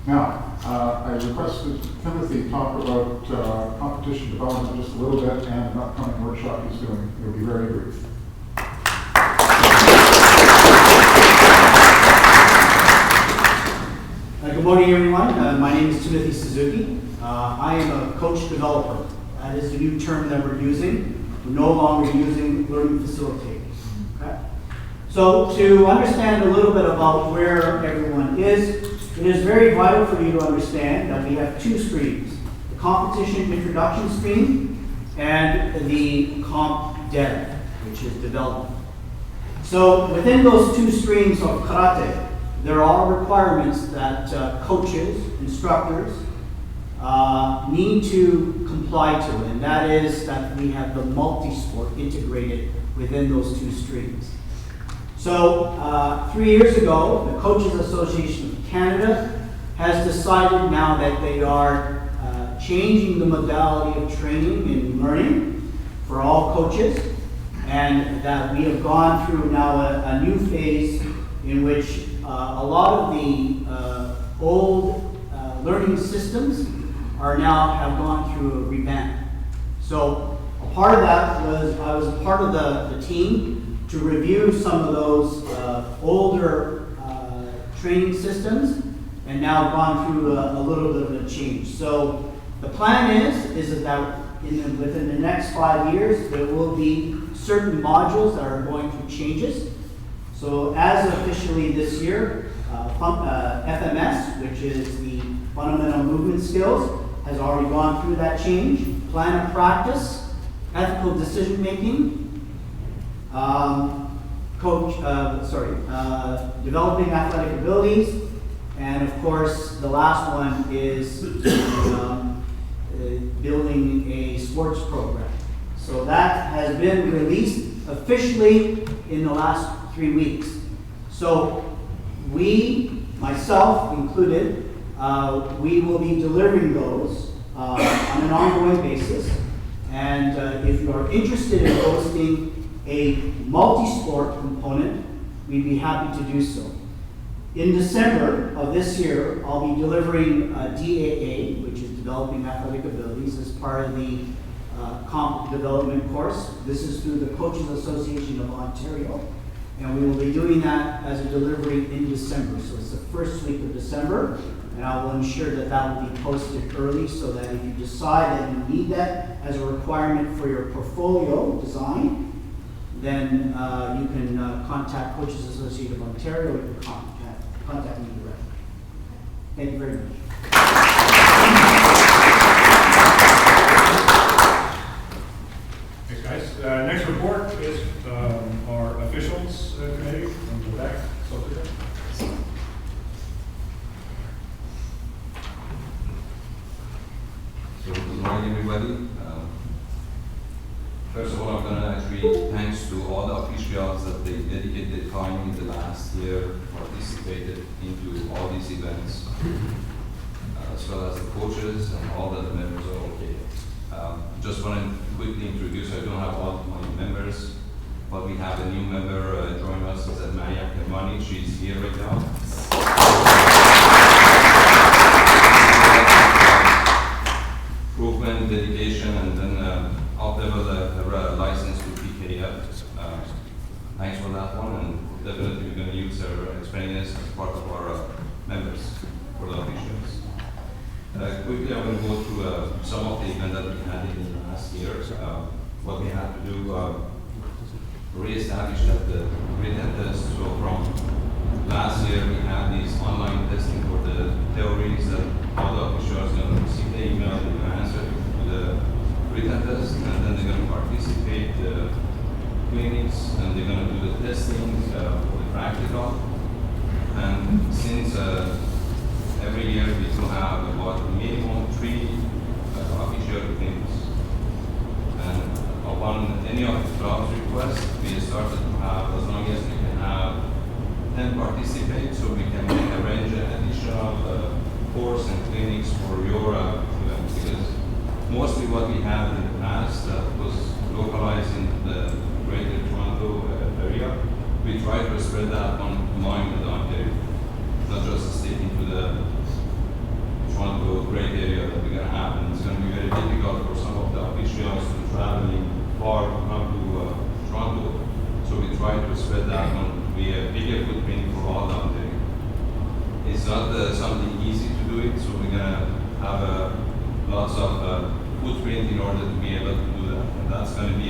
Now, I requested Timothy talk about competition development just a little bit and an upcoming workshop he's doing. It'll be very brief. Good morning, everyone. My name is Timothy Suzuki. I am a coach developer. That is the new term that we're using. We're no longer using learning facilitator. Okay? So to understand a little bit about where everyone is, it is very vital for you to understand that we have 2 streams, the competition introduction stream and the comp dev, which is development. So within those 2 streams of karate, there are requirements that coaches, instructors need to comply to, and that is that we have the multi-sport integrated within those 2 streams. So 3 years ago, the Coaches Association of Canada has decided now that they are changing the modality of training and learning for all coaches, and that we have gone through now a new phase in which a lot of the old learning systems are now have gone through a revamp. So a part of that was I was a part of the team to review some of those older training systems, and now gone through a little bit of a change. So the plan is that within the next 5 years, there will be certain modules that are going through changes. So as officially this year, FMS, which is the fundamental movement skills, has already gone through that change. Plan of practice, ethical decision making, developing athletic abilities, And of course, the last one is building a sports program. So that has been released officially in the last 3 weeks. So we, myself included, we will be delivering those on an ongoing basis. And if you are interested in hosting a multi-sport component, we'd be happy to do so. In December of this year, I'll be delivering DAA, which is Developing Athletic Abilities, as part of the comp development course. This is through the Coaches Association of Ontario, and we will be doing that as a delivery in December. So it's the first week of December, and I will ensure that that will be posted early so that if you decide that you need that as a requirement for your portfolio design, then you can contact Coaches Association of Ontario, or you can contact me directly. Thank you very much. Thanks, guys. Next report is our officials committee from Quebec. So good morning, everybody. First of all, I'm going to actually thanks to all the officials that they dedicated time in the last year, participated into all these events, as well as the coaches and all the members of OKF. Just want to quickly introduce, I don't have all my members, but we have a new member joining us, is Maya Kemani. She's here right now. Improvement, dedication, and then up-level her license to PKF. Thanks for that one, and definitely we're going to use her experience as part of our members for the officials. Quickly, I'm going to go through some of the events that we had in the last year. What we had to do, re-establish that the written test. So from last year, we had these online testing for the theories that all the officials are going to receive the email, they're going to answer to the written test, and then they're going to participate in the clinics, and they're going to do the testing for the practical. And since every year we do have about minimum 3 official clinics, and upon any of the club's request, we started to have, as long as we can have 10 participate, so we can arrange an additional course and clinics for your event, because mostly what we had in the past was localized in the Greater Toronto area. We try to spread that online with Ontario, not just sticking to the Toronto great area that we're going to have. And it's going to be very difficult for some of the officials to traveling far to come to Toronto, so we try to spread that on to be a bigger footprint for all the Ontario. It's not something easy to do it, so we're going to have lots of footprint in order to be able to do that. And that's going to be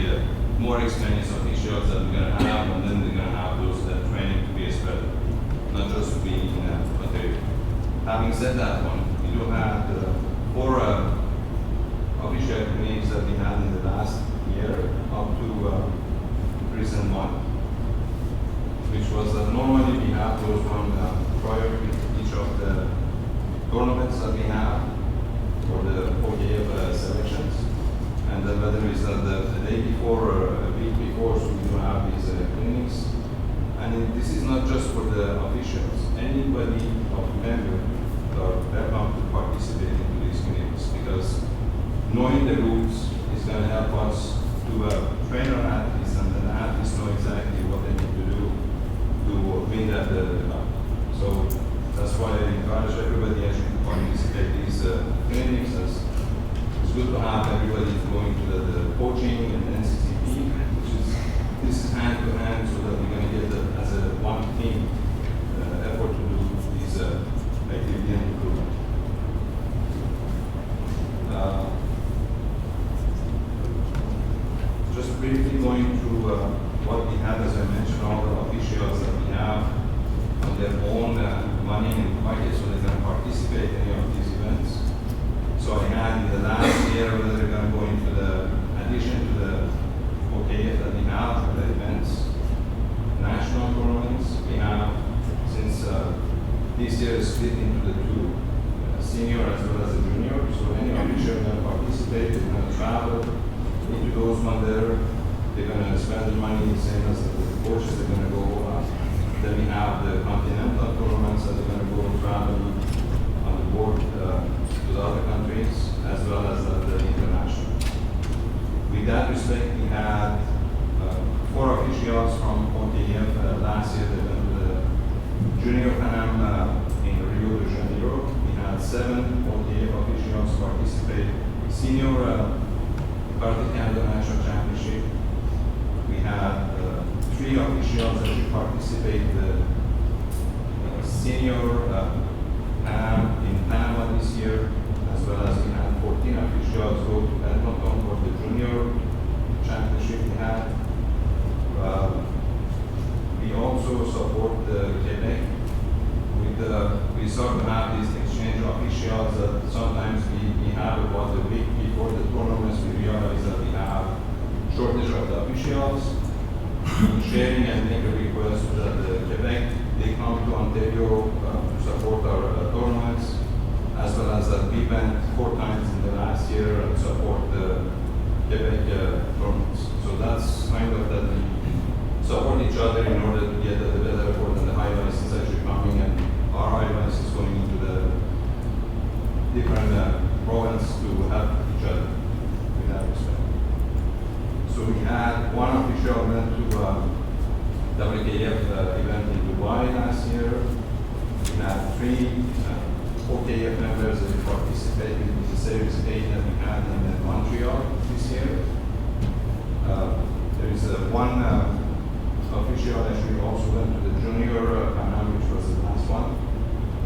more experienced officials that we're going to have, and then they're going to have those training to be spread, not just to be in Ontario. Having said that one, we do have 4 official clinics that we had in the last year up to recent month, which was that normally we have those one prior to each of the tournaments that we have for the OKF selections, and the weather is that the day before or a week before, so we do have these clinics. And this is not just for the officials. Anybody of member are welcome to participate into these clinics, because knowing the rules is going to help us to train our athletes, and then the athletes know exactly what they need to do to win that event. So that's why I encourage everybody actually to participate in these clinics. It's good to have everybody going to the coaching and NCCP, which is this is hand to hand, so that we're going to get as a one team effort to do these activity and improvement. Just briefly going through what we had, as I mentioned, all the officials that we have on their own money and pocket, so they can participate in any of these events. So I had in the last year, whether they're going to go into the addition to the OKF that we have for the events, national tournaments, we have, since this year split into the two, senior as well as the junior. So any official that participate, they're going to travel into those one there. They're going to spend the money the same as the coaches. They're going to go. Then we have the continental tournaments that they're going to go travel on the board to the other countries as well as the international. With that respect, we had 4 officials from OKF last year. They went to the Junior Pan Am in Rio de Janeiro. We had 7 OKF officials participate. Senior Karate Canada National Championship. We had 3 officials that should participate the senior Pan Am in Panama this year, as well as we had 14 officials go to Edmonton for the junior championship we had. We also support Quebec. We sort of have these exchange officials that sometimes we have about a week before the tournaments. We realize that we have shortage of the officials. Sharing and make a request that Quebec, they come to Ontario to support our tournaments, as well as that we went 4 times in the last year and support the Quebec tournaments. So that's kind of that we support each other in order to get the better report and the high license actually coming, and our high license going into the different province to help each other with that respect. So we had 1 official went to WKF event in Dubai last year. We had 3 OKF members that participated in the Series 8 that we had in Montreal this year. There is 1 official actually also went to the Junior Pan Am, which was the last one.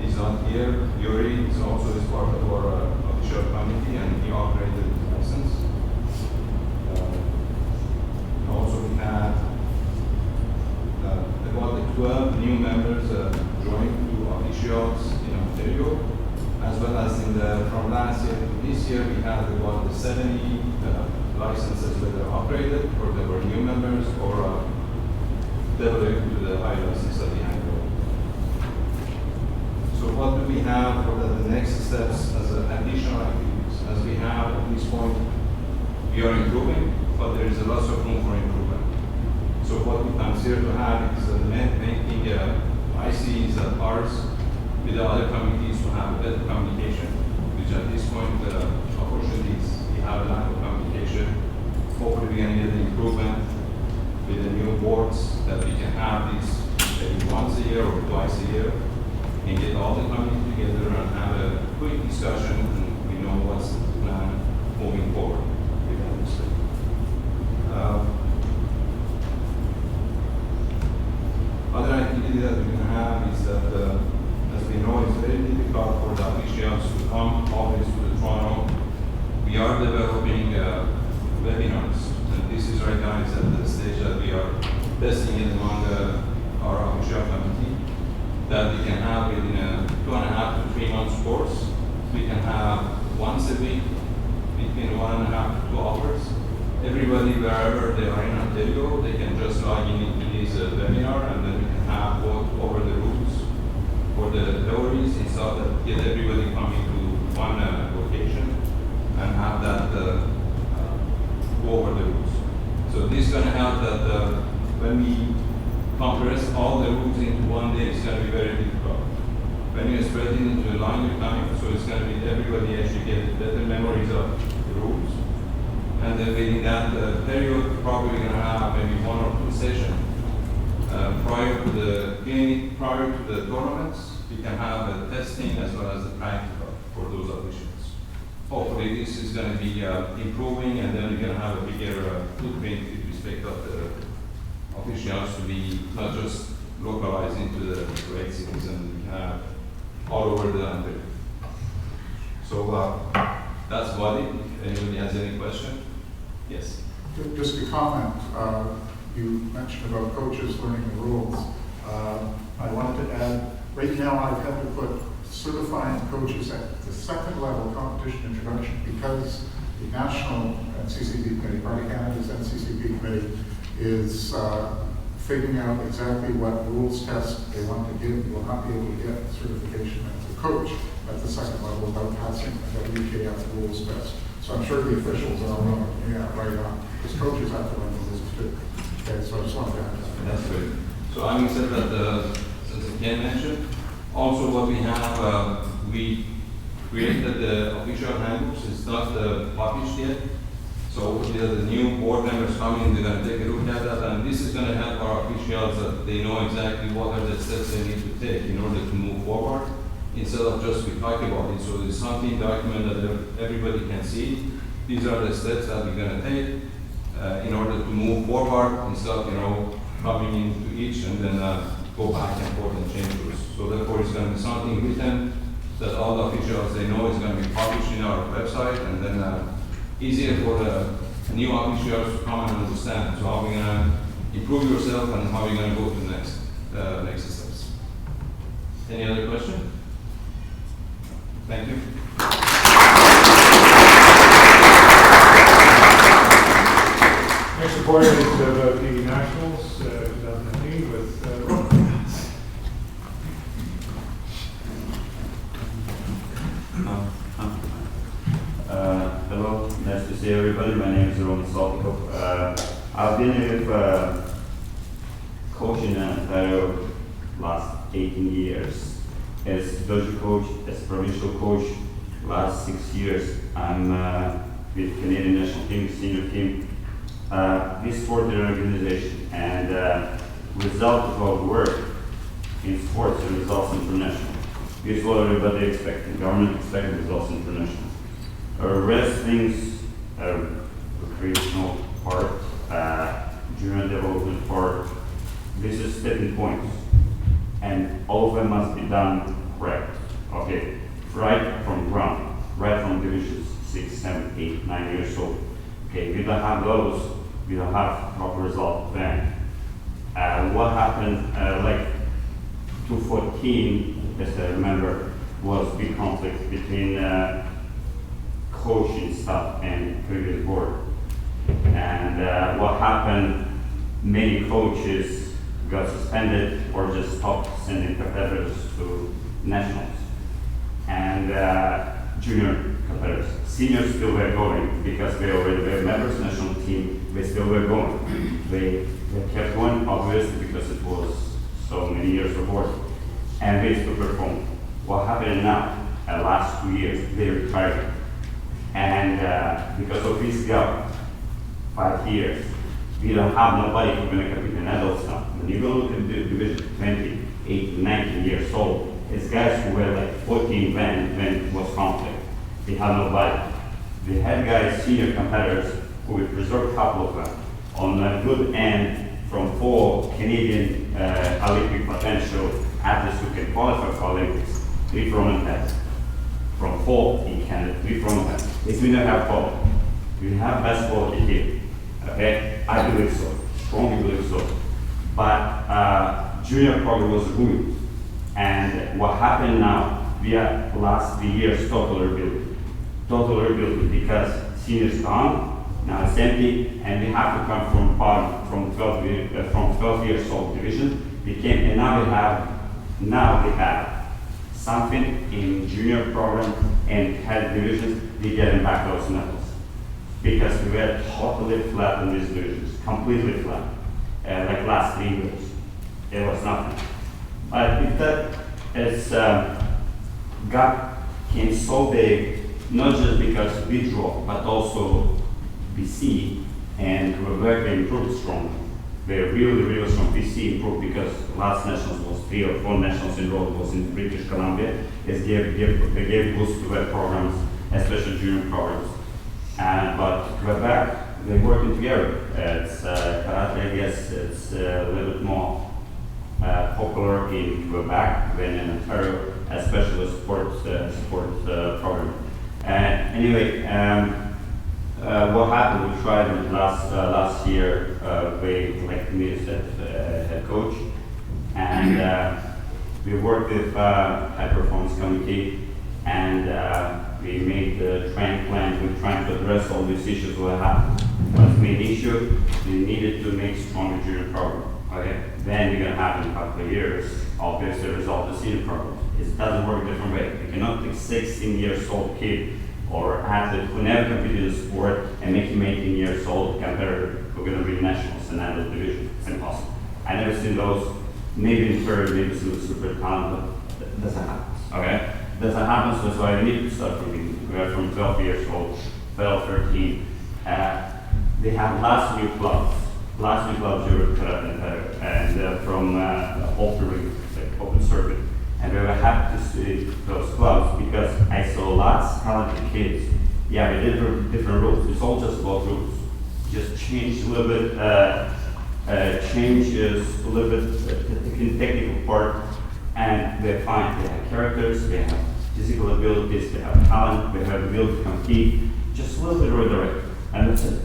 He's not here. Yuri is also part of our official committee, and he operated his license. Also, we had about the 12 new members joined to officials in Ontario, as well as from last year to this year, we had about the 70 licenses that are operated, or they were new members, or developed to the high license that we had. So what do we have for the next steps as additional activities? As we have at this point, we are improving, but there is a lot of room for improvement. So what we consider to have is making ICs that ours with the other committees to have better communication, which at this point, unfortunately, we have a lack of communication. Hopefully we can get an improvement with the new boards that we can have these maybe once a year or twice a year and get all the committee together and have a quick discussion, and we know what's the plan moving forward. Other activity that we can have is that, as we know, it's very difficult for the officials to come always to the Toronto. We are developing webinars, and this is right now, it's at the stage that we are testing it among our official committee, that we can have within a 2.5 to 3 months course. We can have once a week, between 1.5 to 2 hours. Everybody, wherever they are in Ontario, they can just log in into this webinar, and then we can have both over the rules for the theories and stuff that get everybody coming to one location and have that go over the rules. So this is going to help that when we compress all the rules into one day, it's going to be very difficult. When you spread it into a longer time, so it's going to be everybody actually get better memories of the rules. And then within that period, probably going to have maybe 1 or 2 sessions prior to the clinic, prior to the tournaments. We can have a testing as well as a practical for those officials. Hopefully, this is going to be improving, and then we can have a bigger footprint with respect of the officials to be not just localized into the great cities, and we can have all over the country. So that's about it. If anybody has any question? Yes. Just a comment. You mentioned about coaches learning the rules. I wanted to add, right now I've had to put certifying coaches at the 2nd level competition introduction because the National NCCP Committee, Party Canada's NCCP Committee, is figuring out exactly what rules test they want to give. You will not be able to get certification as a coach at the second level without passing the OKF rules test. So I'm sure the officials are all right on, because coaches have to learn the rules too. Okay, so I just wanted to add that. That's great. So having said that, as Ken mentioned, also what we have, we created the official handbooks. It's not published yet. So the new board members coming, they're going to take a look at that, and this is going to help our officials that they know exactly what are the steps they need to take in order to move forward, instead of just we talk about it. So there's something documented that everybody can see. These are the steps that we're going to take in order to move forward, instead of coming into each and then go back and forth and change rules. So therefore, it's going to be something written that all the officials they know is going to be published in our website, and then easier for the new officials to come and understand. So how we're going to improve yourself and how you're going to go to the next steps. Any other question? Thank you. Next report is about the Nationals 2019 with Ron. Hello, nice to see everybody. My name is Roman Saltikov. I've been with coaching in Ontario last 18 years. As dojo coach, as provincial coach, last 6 years. I'm with Canadian national team, senior team. We support the organization, and result of our work in sports and results international. This is what everybody expecting. Government expecting results international. Wrestling's recreational part, junior development part. This is stepping points, and all of them must be done correct. Okay, right from ground, right from divisions 6, 7, 8, 9 years old. Okay, we don't have those. We don't have proper result then. What happened, like 2014, as I remember, was big conflict between coaching staff and previous board. And what happened, many coaches got suspended or just stopped sending competitors to nationals. And junior competitors. Seniors still were going because they already were members, national team, they still were going. They kept going, obviously, because it was so many years of work. And they still perform. What happened now, last 2 years, they retired. And because of this gap, 5 years, we don't have nobody who's going to compete in adults now. When you go look at the division 20, 18, 19 years old, it's guys who were like 14 when it was conflict. They had nobody. They had guys, senior competitors, who we preserved a couple of them. On a good end, from 4 Canadian Olympic potential athletes who can qualify for Olympics, 3 from Ontario. From 4 in Canada, 3 from Ontario. It's we don't have problem. We have best quality here. Okay? I believe so. Strongly believe so. But junior program was ruined. And what happened now, we are last 3 years total rebuilding. Total rebuilding because seniors gone, now it's empty, and we have to come from bottom, from 12 years old division, became, and now we have something in junior program and head divisions, we getting back those medals. Because we were totally flat in these divisions, completely flat, like last 3 years. It was nothing. But if that is gap came so big, not just because we draw, but also BC and Quebec improved strong. They're really, really strong. BC improved because last nationals was 3 or 4 nationals enrolled was in British Columbia. It gave boost to their programs, especially junior programs. But Quebec, they're working together. It's karate, I guess, it's a little bit more popular in Quebec than in Ontario, especially the sports program. Anyway, what happened? We tried it last year. They elected me as head coach, and we worked with high performance committee, and we made the training plan. We're trying to address all these issues that happened. What's the main issue? We needed to make stronger junior program. Okay, then you're gonna have in a couple of years, obviously result the senior program. It doesn't work a different way. You cannot take 16 years old kid or athlete who never competed in sport and make him 18 years old competitor who are gonna win nationals and adult division. It's impossible. I never seen those, maybe in third, maybe super talent, but that doesn't happen. Okay? Doesn't happen, so that's why we need to start from 12 years old, 12, 13. They have last new clubs Europe karate and from open ring, like open circuit. And we were happy to see those clubs because I saw lots of talented kids. Yeah, we did different rules. It's all just about rules. Just change a little bit, changes a little bit the technical part, and they're fine. They have characters, they have physical abilities, they have talent, they have ability to compete. Just a little bit redirect, and that's it.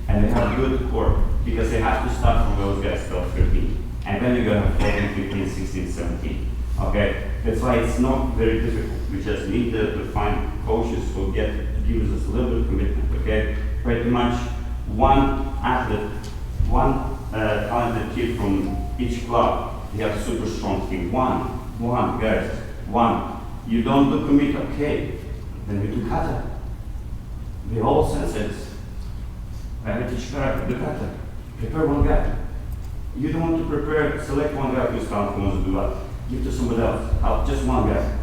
And they have good core because they have to start from those guys till 13. And then you're going to have 14, 15, 16, 17. Okay? That's why it's not very difficult. We just need to find coaches who give us a little bit of commitment. Okay? Pretty much one athlete, one talented kid from each club, they have a super strong team. One, guys, one. You don't do commit, okay? Then we do kata. We all senses. I have to teach karate, do kata. Prepare one guy. You don't want to prepare, select one guy who's talented, who wants to do that. Give to somebody else. Help just one guy.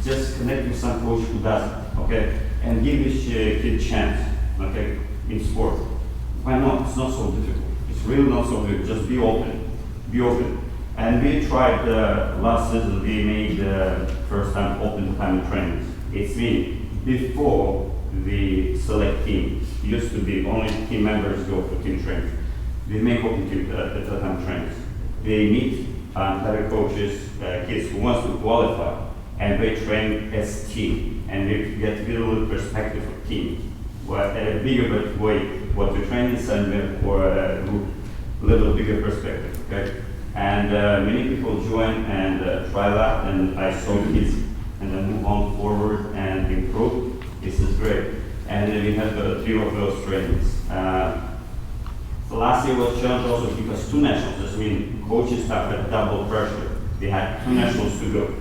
Just connect with some coach who doesn't, okay? And give this kid a chance, okay, in sport. Why not? It's not so difficult. It's really not so difficult. Just be open. Be open. And we tried last season, we made first time open time trainings. It's been before the select team. It used to be only team members go for team training. We make open team time trainings. They meet other coaches, kids who wants to qualify, and they train as team. And we get a little perspective of team. What a bigger way, what we train is or a little bigger perspective, okay? And many people join and try that, and I saw kids and then move on forward and improve. This is great. And then we had a few of those trainings. The last year was challenged also because 2 nationals, this means coaches staff had double pressure. They had 2 nationals to go.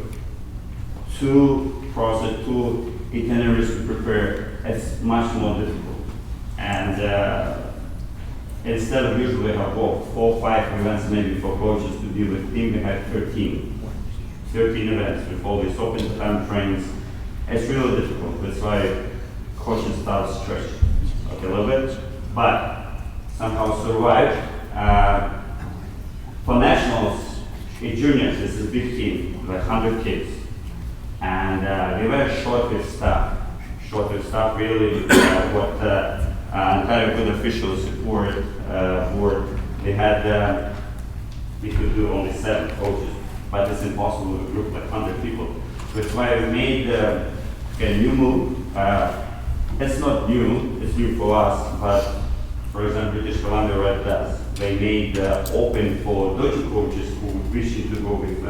2 process, 2 itineraries to prepare. It's much more difficult. And instead of usually have 4, 5 events maybe for coaches to deal with team, we had 13 events with all these open time trainings. It's really difficult. That's why coaches start stretching a little bit, but somehow survive. For nationals, in juniors, this is a big team, like 100 kids. And we were short with staff. Really, what entire good officials support board, they had, we could do only 7 coaches, but it's impossible to group like 100 people. That's why we made a new move. It's not new, it's new for us, but for example, British Columbia Red does. They made open for dojo coaches who wish to go with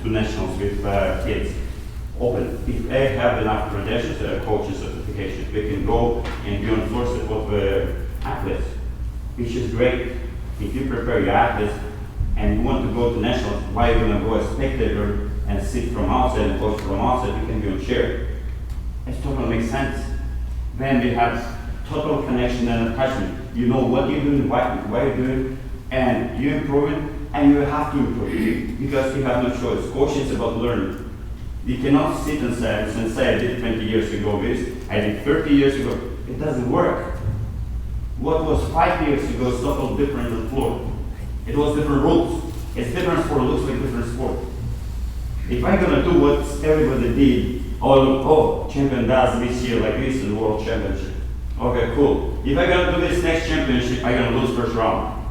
two nationals with kids. Open. If they have enough credentials, coaches certification, they can go and be on floor support for athletes, which is great. If you prepare your athletes and you want to go to nationals, why are you going to go as spectator and sit from outside and coach from outside? You can be on chair. It totally makes sense. Then we have total connection and attachment. You know what you're doing, why you're doing, and you're improving, and you have to improve because you have no choice. Coaching is about learning. You cannot sit and say, I did 20 years ago this, I did 30 years ago. It doesn't work. What was 5 years ago is totally different than floor. It was different rules. It's different sport, looks like different sport. If I'm gonna do what everybody did, champion does this year like this in the world championship. Okay, cool. If I'm gonna do this next championship, I'm gonna lose first round.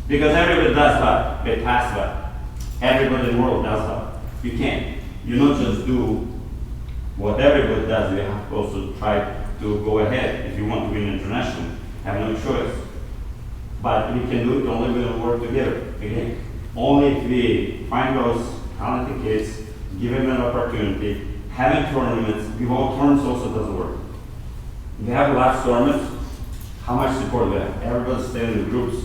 Because everybody does that. They pass that. Everybody in the world does that. You can't. You not just do what everybody does, you have to also try to go ahead if you want to win international. Have no choice. But we can do it only when we work together. Again, only if we find those talented kids, give them an opportunity, having tournaments, without tournaments also doesn't work. We have lots of tournaments, how much support we have? Everybody stay in the groups.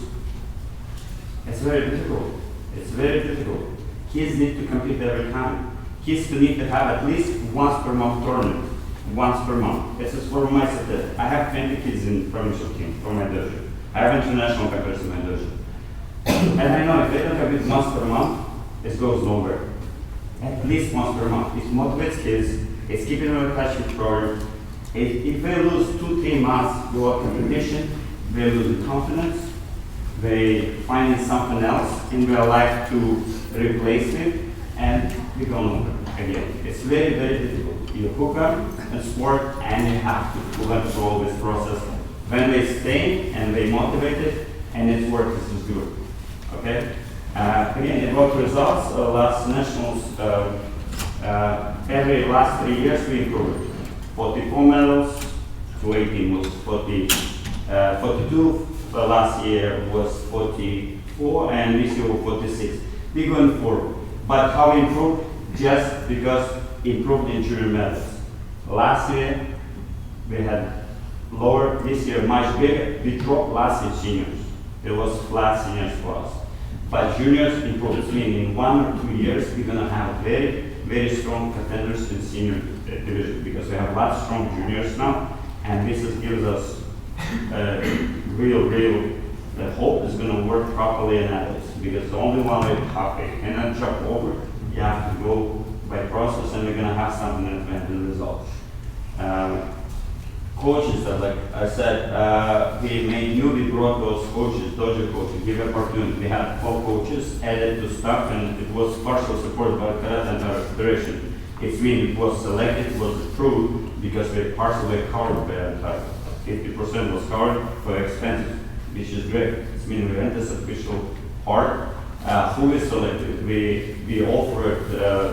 It's very difficult. It's very difficult. Kids need to compete every time. Kids need to have at least once per month tournament. Once per month. This is for my statistic. I have 20 kids in provincial team for my division. I have international competitors in my division. And I know if they don't compete once per month, it goes nowhere. At least once per month. It motivates kids. It's keeping them attached with the program. If they lose 2-3 months without competition, they lose confidence. They find something else in their life to replace it, and we go nowhere again. It's very, very difficult. You hook up in sport, and you have to go through all this process. When they stay and they motivated, and it works, this is good. Okay. Again, about results, last nationals, every last 3 years we improved. 44 medals to 18 was 42. Last year was 44, and this year was 46. We're going forward. But how we improved? Just because improved in junior medals. Last year we had lower. This year much bigger. We dropped last year juniors. It was flat seniors for us. But juniors improved. It means in 1 or 2 years we're gonna have very, very strong contenders in senior division because we have a lot of strong juniors now, and this gives us real hope is gonna work properly in adults because the only one way halfway and then jump over. You have to go by process, and we're gonna have something in the result. Coaches, like I said, we brought those coaches, dojo coaches, give opportunity. We had 4 coaches added to staff, and it was partial support by Karate and our federation. It means it was selected, it was approved because we partially covered by the entire. 50% was covered for expenses, which is great. It means we went this official part. Who is selected? We offered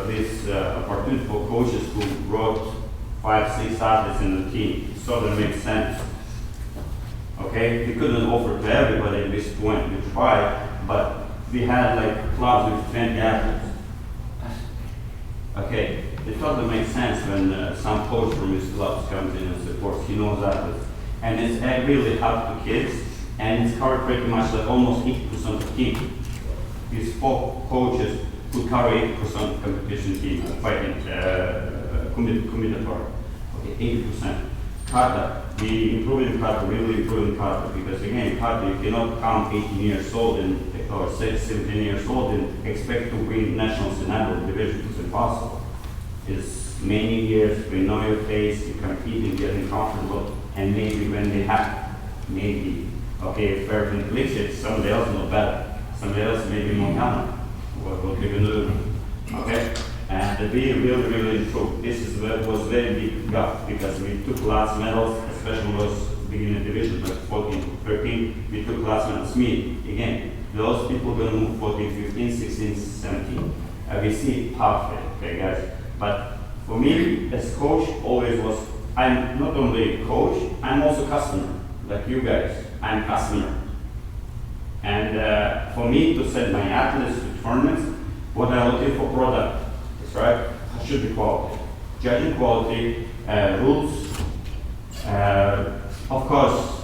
this opportunity for coaches who brought 5-6 athletes in the team, so that makes sense. Okay, we couldn't offer to everybody at this point. We tried, but we had like clubs with 20 athletes. Okay, it totally makes sense when some coach from his clubs comes in and supports. He knows athletes, and it's really helped the kids, and it's covered pretty much like almost 80% of the team. These 4 coaches who cover 80% of competition team fighting committed for. Okay, 80%. Kata, we improving kata, really improving kata, because again, kata, you cannot come 18 years old or 17 years old and expect to win nationals in adult division. It's impossible. It's many years, we know your face, you compete and getting comfortable, and maybe when they have, okay, if everything clicks, it's somebody else not better. Somebody else maybe more talented. What we can do, okay? And we really improved. This was very big gap because we took last medals, especially those beginning divisions like 14, 13. We took last medals. Again, those people gonna move 14, 15, 16, 17. We see pathway, okay, guys. But for me, as coach, always was. I'm not only coach, I'm also customer, like you guys. I'm customer. And for me to send my athletes to tournaments, what I'm looking for product, is right? It should be quality. Judging quality, rules, of course,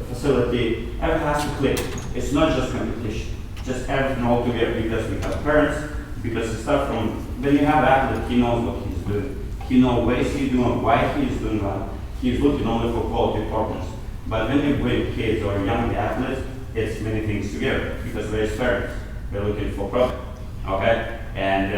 facility, everything has to click. It's not just competition, just everything all together because we have parents, because it starts from, when you have athlete, he knows what he's doing. He knows what he's doing, why he's doing that. He's looking only for quality partners. But when you bring kids or young athletes, it's many things together because they're parents. They're looking for profit, okay? And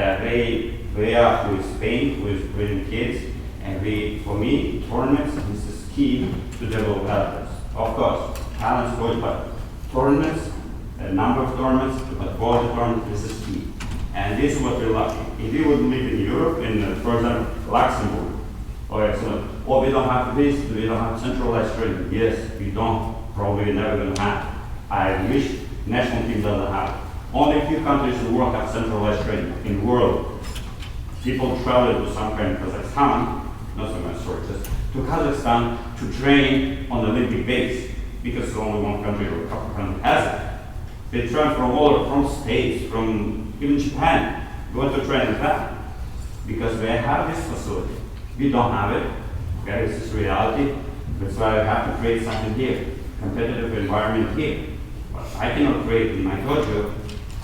they are who is paying, who is bringing kids, and for me, tournaments, this is key to develop athletes. Of course, talent's good, but tournaments, a number of tournaments, but quality tournaments, this is key. And this is what we're lucky. If you would live in Europe, in, for example, Luxembourg, or excellent, or we don't have this, we don't have centralized training. Yes, we don't, probably never gonna have. I wish national team doesn't have. Only a few countries in the world have centralized training. In the world, people travel to some kind of Kazakhstan, not so much, sorry, just to Kazakhstan to train on the Olympic base because it's only one country or a couple of countries has it. They train from all over, from States, from even Japan. They want to train in that because they have this facility. We don't have it. Okay, this is reality. That's why I have to create something here. Competitive environment here. But I cannot create in my dojo.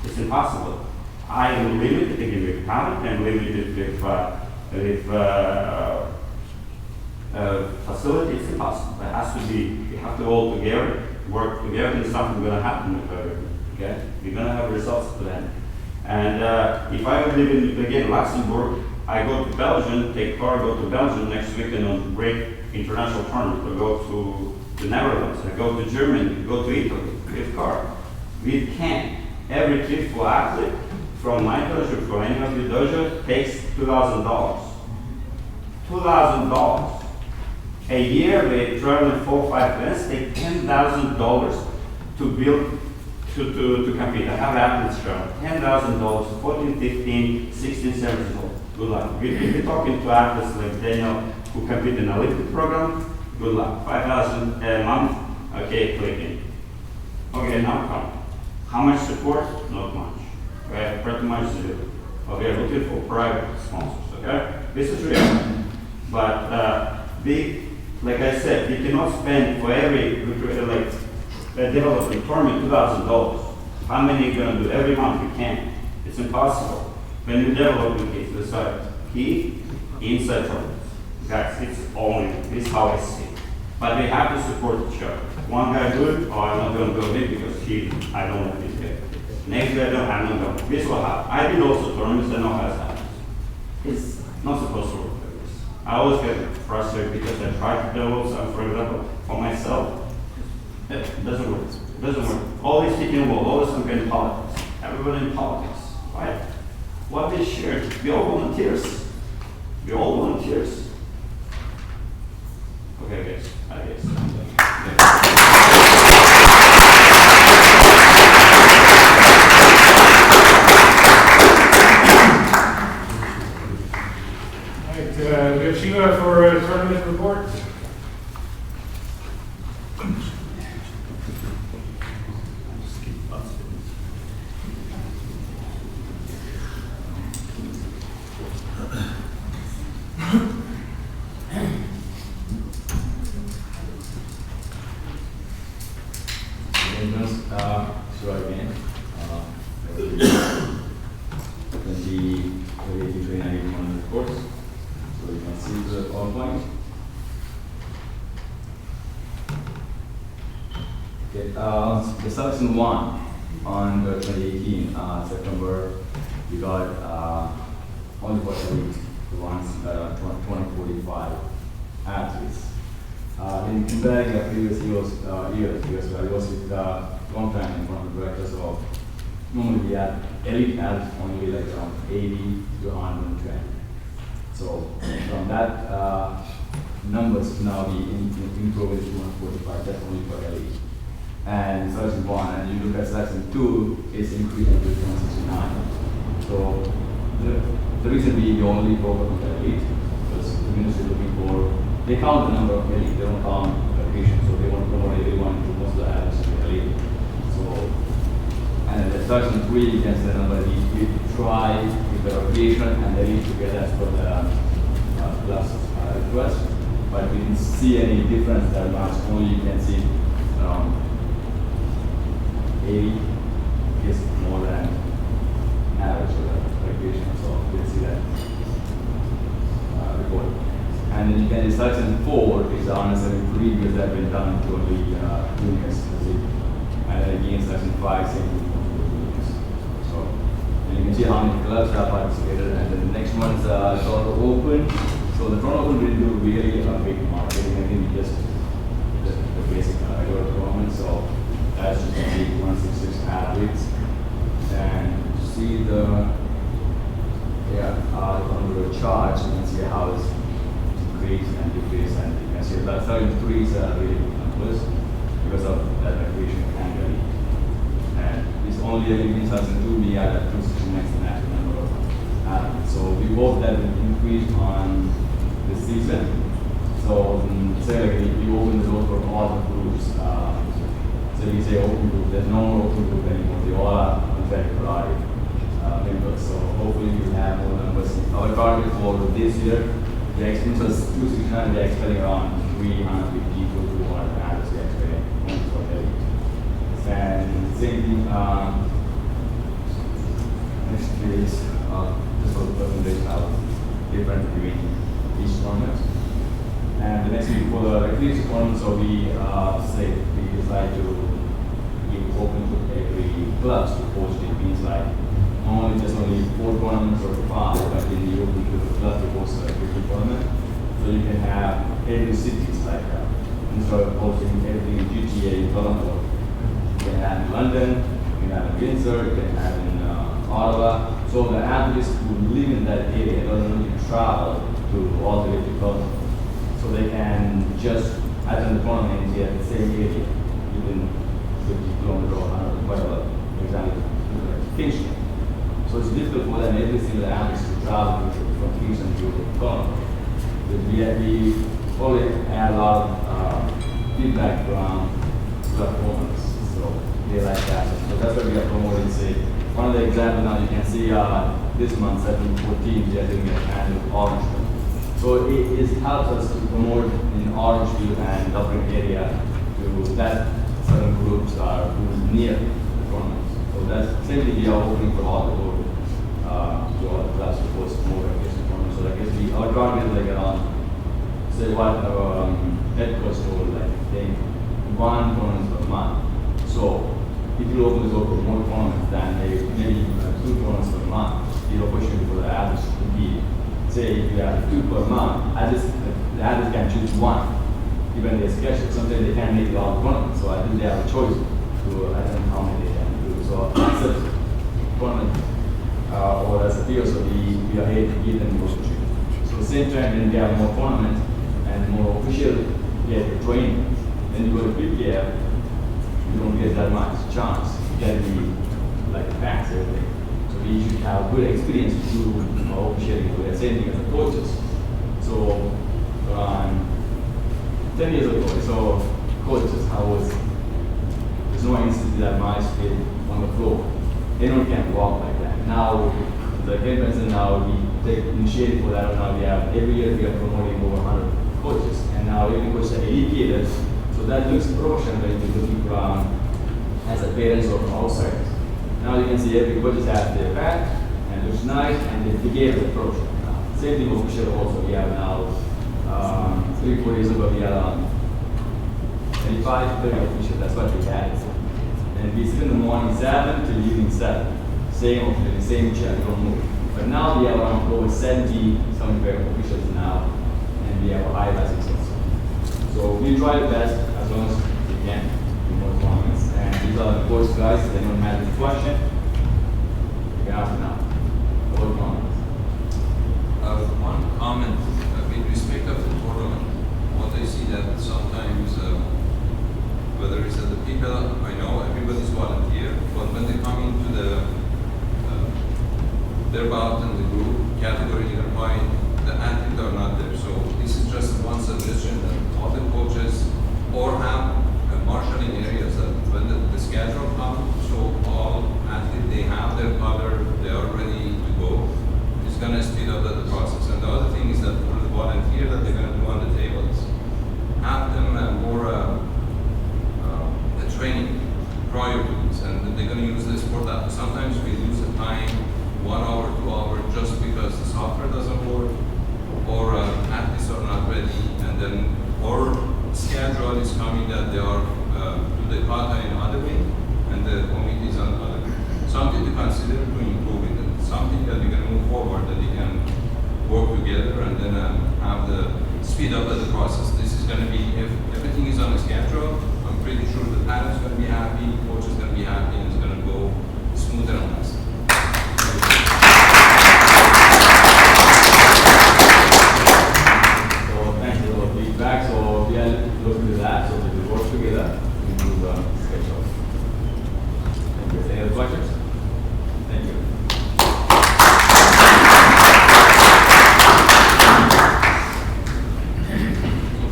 It's impossible. I am limited again with talent and limited with facility. It's impossible. It has to be, we have to all together, work together, and something going to happen with her. Okay? We're going to have results to that. And if I would live in, again, Luxembourg, I go to Belgium, take car, go to Belgium next weekend on break international tournament, or go to the Netherlands, I go to Germany, go to Italy with car. We can. Every trip for athlete from my dojo, from any of your dojo, takes $2,000. $2,000. A year, they travel 4 or 5 events, take $10,000 to build, to compete. I have athletes travel, $10,000, 14, 15, 16, 17 old. Good luck. If you're talking to athletes like Daniel, who compete in the Olympic program, good luck. 5,000 a month, okay, clicking. Okay, now come. How much support? Not much. Okay, pretty much zero. Okay, looking for private sponsors, okay? This is real. But like I said, you cannot spend for every development tournament $2,000. How many are you going to do every month? You can't. It's impossible. When you develop the kids, decide key inside tournaments. Guys, it's how I see it. But they have to support each other. One guy good, oh, I'm not going to go in because I don't have this guy. Next guy, I'm not going. This will happen. I did also tournaments, I know how it happens. It's not supposed to work like this. I always get frustrated because I try to develop something, for example, for myself. It doesn't work. It doesn't work. Always hitting the wall, always some kind of politics. Everybody in politics, right? What they share, we all volunteers. We all volunteers. Okay, guys, I guess. All right, we have Shiva for a tournament report. So again, 20 course. So you can see the PowerPoint. Okay, the selection one on the 2018 September, we got only for elite, the ones 2045 athletes. In comparing the previous years, because I was with long time in front of the directors, so normally we had elite athletes only like around 80 to 120. So from that numbers now we improved to 145, that's only for elite. And selection one, and you look at selection two, is increasing to 169. So the reason we only focus on the elite was the ministry looking for, they count the number of elite, they don't count the patients, so they want to promote everyone to most of the athletes to be elite. So, and the selection three, you can say number we try with the recreation and the elite together as per the class request, but we didn't see any difference that much, only you can see around 80 is more than average for the recreation, so you can see that report. And then you can see selection 4 is the unnecessary previous that have been done to the juniors. And then again, selection 5 same thing for the juniors. So, and you can see how many clubs have participated. And then the next one is Toronto Open. So the Toronto Open will do really a big marketing. I think just the basic regular tournament. So that's just going to be 166 athletes. And to see the on the chart, you can see how it's increased and decreased, and you can see that 33 is really numbers because of that recreation angle. And it's only in 2002 we had a 269 national number of athletes. So we hope that will increase on the season. So say like we open the door for all the groups. So we say open group, there's no more open group anymore. They all are contract karate members. So hopefully we'll have more numbers. Our target for this year, the experience was 269, we're expecting around 300 people who are athletes, we're expecting only for the and same thing. Next is just for the percentage how different between each tournament. And the next week for the recreation tournament, so we decide to give open to every club to host it. Means like only 4 tournaments or 5, but then you open to the club to host a recreation tournament. So you can have every cities like instead of hosting everything in GTA in Toronto. You can have in London, you can have in Windsor, you can have in Ottawa. So the athletes who live in that area don't need to travel to all the way to Toronto. So they can just attend the tournament at the same area, even 50 kilometers or 100, whatever, for example, Kingston. So it's difficult for them every single athlete to travel from Kingston to Toronto. But we already had a lot of feedback from club owners, so they like that. So that's why we are promoting, say, one of the examples now you can see this month, 7/14, we are doing an annual Orange Bowl. So it helps us to promote in Orangeville and Dublin area to that certain groups are who's near the tournament. So that's simply we are opening for all the board to all the clubs to host more recreation tournaments. So I guess our target is like around, say what our head coach told, like think 1 tournament per month. So if you open this up for more tournaments than maybe 2 tournaments per month, the opportunity for the athletes to be, say if you have 2 per month, the athletes can choose 1, even their schedule. Sometimes they can't make it all tournaments, so I think they have a choice to attend how many they can do. So as a tournament or as a peer, so we are here to give them more opportunity. So at the same time, when they have more tournaments and more official training, then you go to PKF, you don't get that much chance. You get to be like fans everything. So we should have good experience to do officiating. The same thing as the coaches. So 10 years ago, so coaches, there's no institute that mice fit on the floor. Anyone can walk like that. Now, the campaigns and now we take initiative for that. Now we have, every year we are promoting over 100 coaches. And now every coach is educated. So that looks professional when you're looking from as a parents or from outsiders. Now you can see every coach has their back and looks nice and they behave as a professional. Same thing with official also. We have now 3-4 years ago we had 25, 30 officials. That's what we had. And we sit in the morning 7 to evening 7. Same official, same chair, don't move. But now we have around over 70, 75 officials now, and we have a high license also. So we try the best as long as we can in more tournaments. And these are the coach guys. If anyone has any question, you can ask now. All comments. One comment with respect of the tournament. What I see that sometimes, whether it's at the people, I know everybody's volunteer, but when they come into their bout in the group category, you can find the athletes are not there. So this is just one suggestion that all the coaches or have marshalling areas that when the schedule comes, so all athletes, they have their color, they are ready to go. It's going to speed up the process. And the other thing is that for the volunteer that they're going to do on the tables, have them more training prior to this, and they're going to use this for that. Sometimes we lose the time, 1 hour, 2 hours, just because the software doesn't work, or athletes are not ready, and then or schedule is coming that they are to the kata in other wing, and the committee is on the other wing. Something to consider to improve it, and something that you can move forward, that you can work together, and then have the speed up of the process. This is going to be, if everything is on a schedule, I'm pretty sure the parents are going to be happy, coach is going to be happy, and it's going to go smoother and faster. So thank you for the feedback. So we are looking to that. So we will work together to improve the schedule. Thank you. Any other questions? Thank you.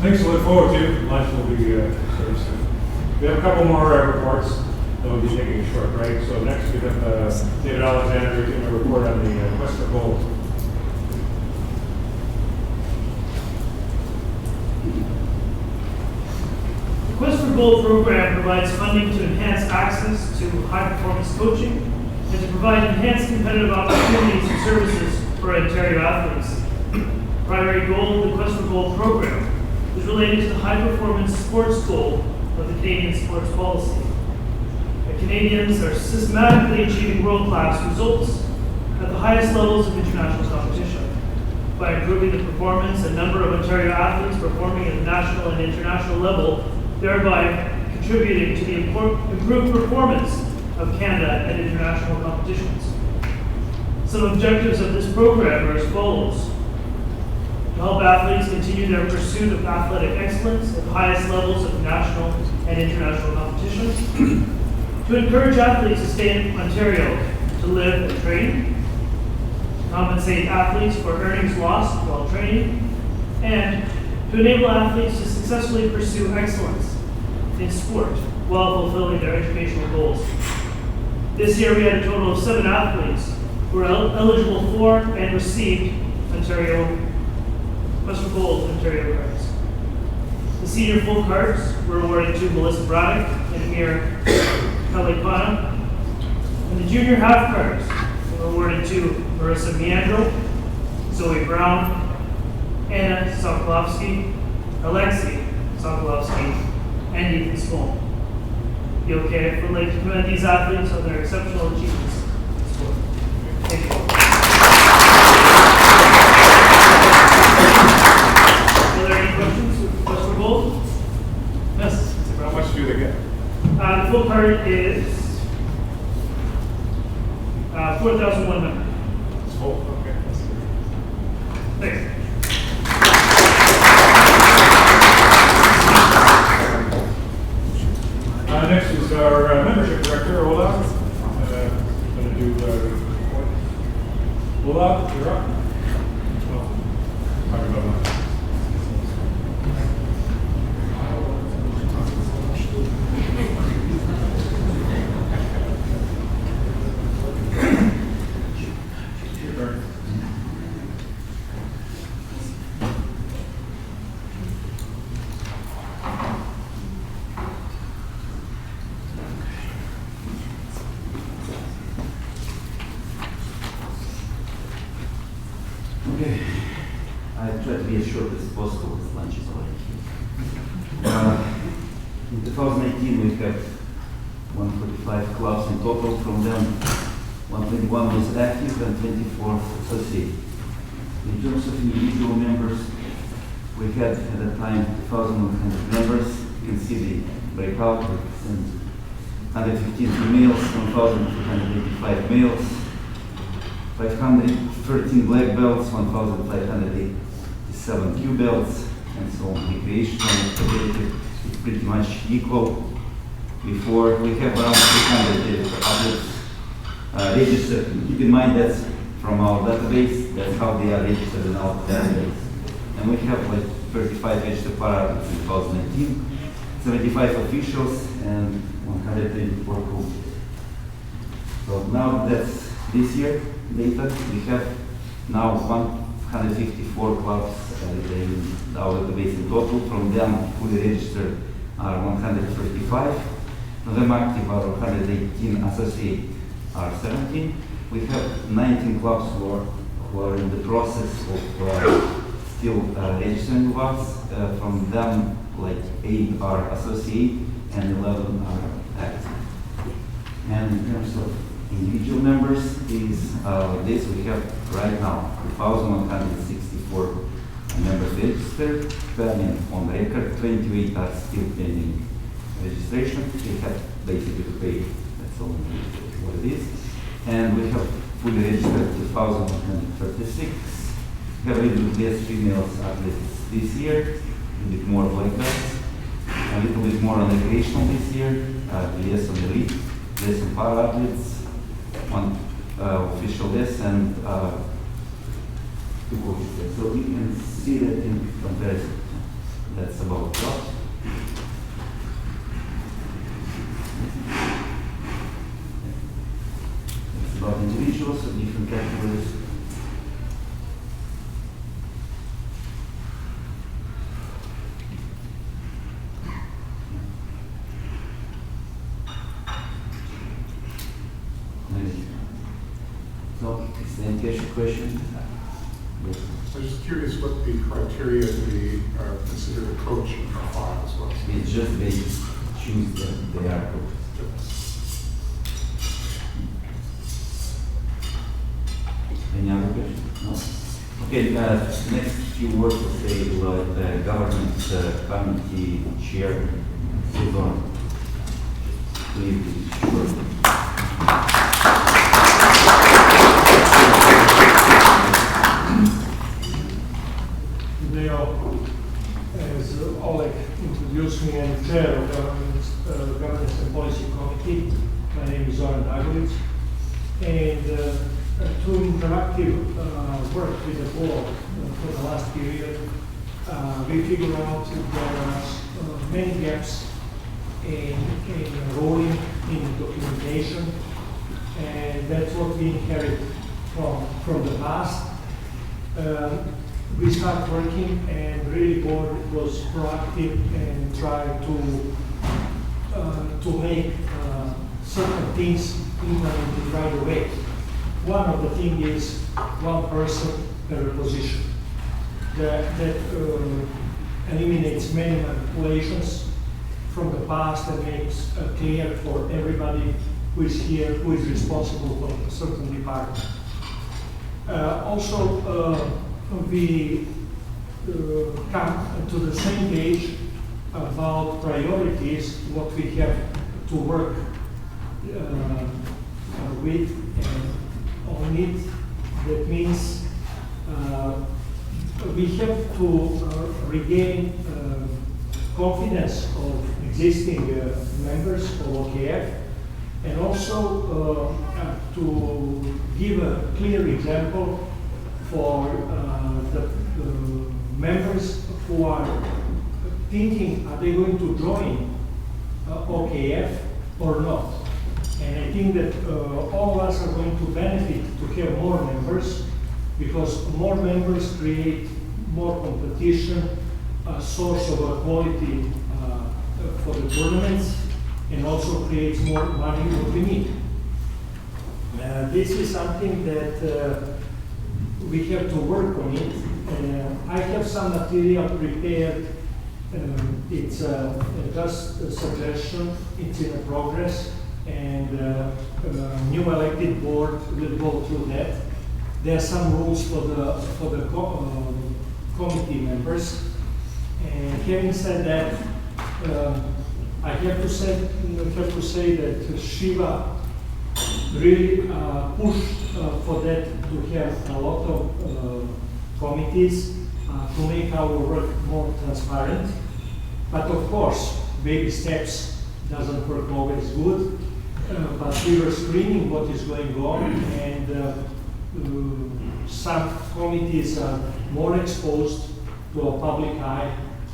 Things to look forward to. Lunch will be very soon. We have a couple more reports. Then we'll be taking a short break. So next we have David Alexander giving a report on the Quest for Gold. The Quest for Goal program provides funding to enhance access to high-performance coaching and to provide enhanced competitive opportunities and services for Ontario athletes. Primary goal of the Quest for Gold program is related to the high-performance sports goal of the Canadian sports policy. The Canadians are systematically achieving world-class results at the highest levels of international competition by improving the performance and number of Ontario athletes performing at the national and international level, thereby contributing to the improved performance of Canada at international competitions. Some objectives of this program are as follows: to help athletes continue their pursuit of athletic excellence at the highest levels of national and international competition, to encourage athletes to stay in Ontario to live and train, compensate athletes for earnings lost while training, and to enable athletes to successfully pursue excellence in sport while fulfilling their educational goals. This year we had a total of 7 athletes who were eligible for and received Ontario Quest for Gold Ontario cards. The senior full cards were awarded to Melissa Braddock and Amir Kalikana, and the junior half cards were awarded to Marissa Meandro, Zoe Brown, Anna Sokolovsky, Alexei Sokolovsky, and Ethan Small. The OKF would like to commend these athletes on their exceptional achievements in sport. Thank you. Are there any questions with Quest for Gold? Yes. How much do they get? The full card is 4,100. It's full, okay. Thanks. Next is our membership director, Ola. Going to do Ola, you're up. Oh, talk about that. Okay, I try to be as short as possible because lunch is already here. In 2018, we have 145 clubs in total. From them, 121 was active and 24 associated. In terms of individual members, we had at that time 2,100 members. You can see the breakout with 115 females, 1,285 males, 513 black belts, 1,587 Q belts, and so on. Recreational competitive is pretty much equal. Before we have around 300 athletes registered. Keep in mind that's from our database. That's how they are registered in our database. And we have like 35 registered para-athletes in 2019, 75 officials, and 124 coaches. So now that's this year data. We have now 154 clubs in our database in total. From them, fully registered are 135. From them active are 118, associate are 17. We have 19 clubs who are in the process of still registering with us. From them, like 8 are associate and 11 are active. And in terms of individual members is this. We have right now 2,164 members registered, 12 on record, 28 are still pending registration. We have basically to pay, that's all what it is. And we have fully registered 2,136. We have a little bit less females athletes this year, a little bit more black belts, a little bit more on recreational this year, less on elite, less on para athletes, one official less, and 2 coaches less. So you can see that in comparison. That's about that. It's about individuals of different categories. catch your question? Yes. I'm just curious what the criteria to be considered a coach are as well. It's just they choose that they are coaches. Any other questions? No? Okay, next few words to say about the government committee chair, Silvan. Please be short. As Oleg introduced me, I'm chair of Governance and Policy Committee. My name is Zoran Dagovic. And through interactive work with the board for the last period, we figured out that there are many gaps in rolling, in documentation, and that's what we inherit from the past. We start working, and really board was proactive and tried to make certain things implemented right away. One of the things is one person per position. That eliminates many manipulations from the past and makes clear for everybody who is here, who is responsible for a certain department. Also, we come to the same page about priorities, what we have to work with and on it. That means we have to regain confidence of existing members of OKF, and also to give a clear example for the members who are thinking, are they going to join OKF or not? And I think that all of us are going to benefit to have more members, because more members create more competition, a source of quality for the tournaments, and also creates more money what we need. This is something that we have to work on it. I have some material prepared. It's just a suggestion. It's in progress, and new elected board will go through that. There are some rules for the committee members. And having said that, I have to say that Shiva really pushed for that, to have a lot of committees to make our work more transparent. But of course, baby steps doesn't work always good. But we were screening what is going on, and some committees are more exposed to a public eye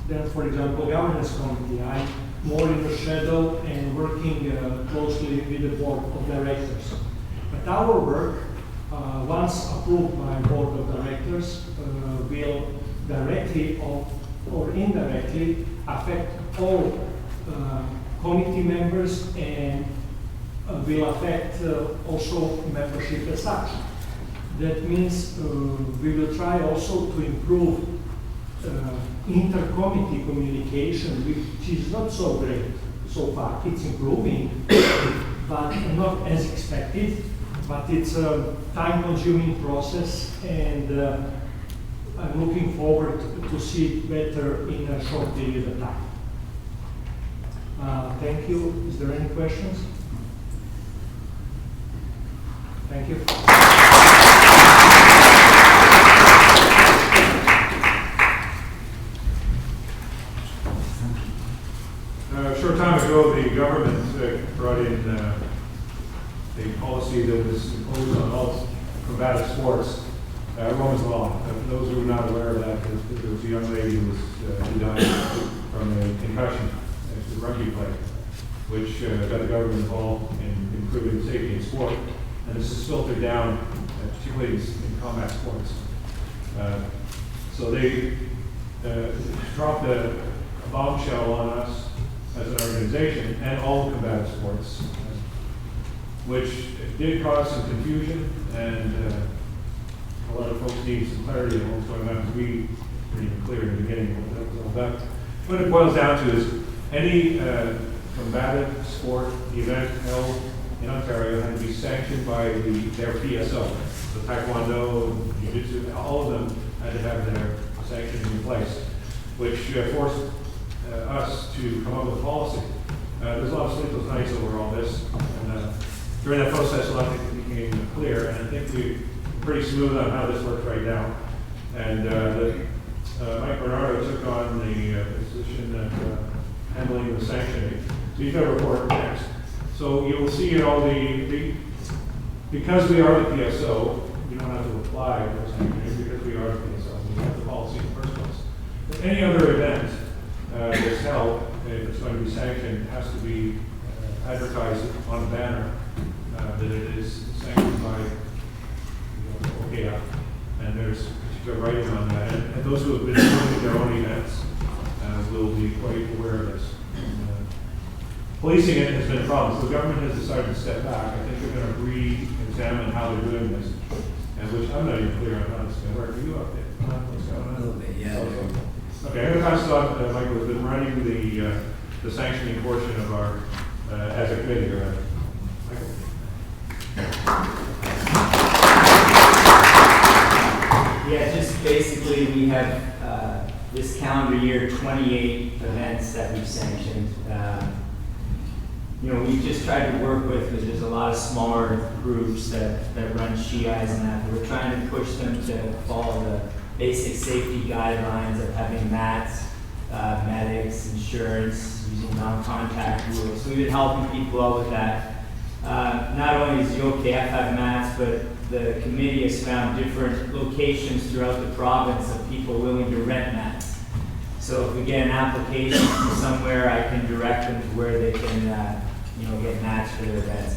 than, for example, governance committee. I'm more in the shadow and working closely with the board of directors. But our work, once approved by board of directors, will directly or indirectly affect all committee members, and will affect also membership as such. That means we will try also to improve inter-committee communication, which is not so great so far. It's improving, but not as expected. But it's a time-consuming process, and I'm looking forward to see it better in a short period of time. Thank you. Is there any questions? Thank you. A short time ago, the government brought in a policy that was imposed on all combative sports, Roman's Law. For those who are not aware of that, there was a young lady who died from a concussion at the rugby play, which got the government involved in improving safety in sport. And this is filtered down, particularly in combat sports. So they dropped a bombshell on us as an organization and all combative sports, which did cause some confusion, and a lot of folks need some clarity on what's going on, because we pretty clear in the beginning what that was all about. What it boils down to is any combative sport event held in Ontario had to be sanctioned by their PSO. The Taekwondo, Jiu-Jitsu, all of them had to have their sanctions in place, which forced us to come up with a policy. There's a lot of sleepless nights over all this, and during that process, a lot of things became clear, and I think we're pretty smooth on how this works right now. And Mike Bernardo took on the position of handling the sanctioning. So he's going to report next. So you will see in all because we are the PSO, you don't have to apply for sanctioning because we are the PSO. We have the policy in the first place. But any other event that's held, if it's going to be sanctioned, has to be advertised on a banner that it is sanctioned by OKF. And there's particular writing on that. And those who have been doing their own events will be quite aware of this. Policing it has been a problem. So the government has decided to step back. I think they're going to re-examine how they're doing this, and which I'm not even clear on how it's going to work. Are you up there? What's going on? A little bit, yeah. Okay, I'm going to pass it on to Michael, who's been running the sanctioning portion of our, as a committee. Michael. Yeah, just basically we have this calendar year 28 events that we've sanctioned. You know, we've just tried to work with, because there's a lot of smaller groups that run SHIAs and that. We're trying to push them to follow the basic safety guidelines of having mats, medics, insurance, using non-contact rules. So we've been helping people out with that. Not only does the OKF have mats, but the committee has found different locations throughout the province of people willing to rent mats. So if we get an application from somewhere, I can direct them to where they can, get mats for their events.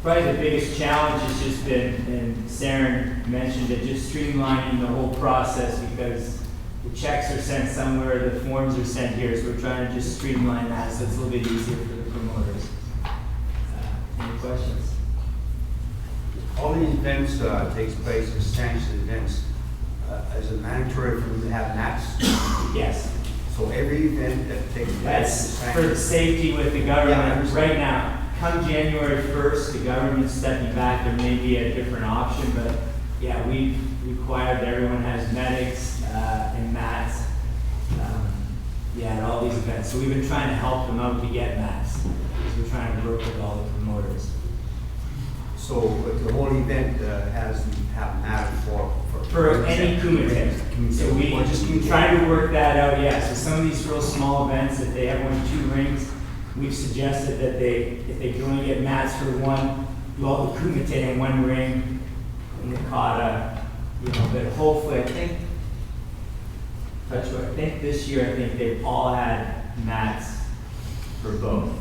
Probably the biggest challenge has just been, and Saren mentioned it, just streamlining the whole process, because the checks are sent somewhere, the forms are sent here, so we're trying to just streamline that so it's a little bit easier for the promoters. Any questions? All these events takes place as sanctioned events. Is it mandatory for them to have mats? Yes. So every event that takes place is That's for sanctioned? safety with the government. Yeah, Right now, come January 1st, the government's stepping back. There may be a different option, but yeah, we've required that everyone has medics and mats at all these events. So we've been trying to help them out to get mats, because we're trying to work with all the promoters. So the whole event has to have mats For any kumite. So we try to work that out, yeah. So some of these real small events, if they have 1 or 2 rings, we've suggested that if they can only get mats for one, do all the kumite in 1 ring, and the kata, but hopefully, I think this year, I think they've all had mats for both.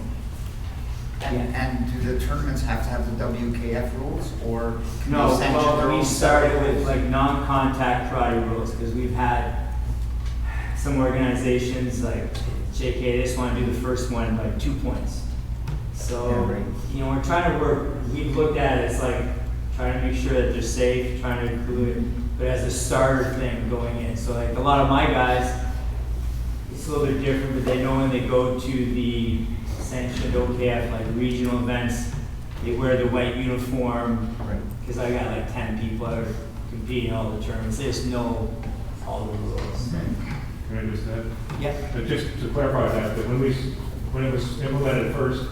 And do the tournaments have to have the WKF rules, or can No, they sanction their well, we own started rules? with like non-contact karate rules, because we've had some organizations like JK, they just want to do the first one like 2 points. So, Yeah, right. we're trying to work, we've looked at it, it's like trying to make sure that they're safe, trying to include, but as a starter thing going in. So like a lot of my guys, it's a little bit different, but they know when they go to the sanctioned OKF, like regional events, they wear the white uniform, because I got like 10 people that are competing in all the tournaments. They just know all the rules. Can I just add? Yep. Just to clarify that when it was implemented first,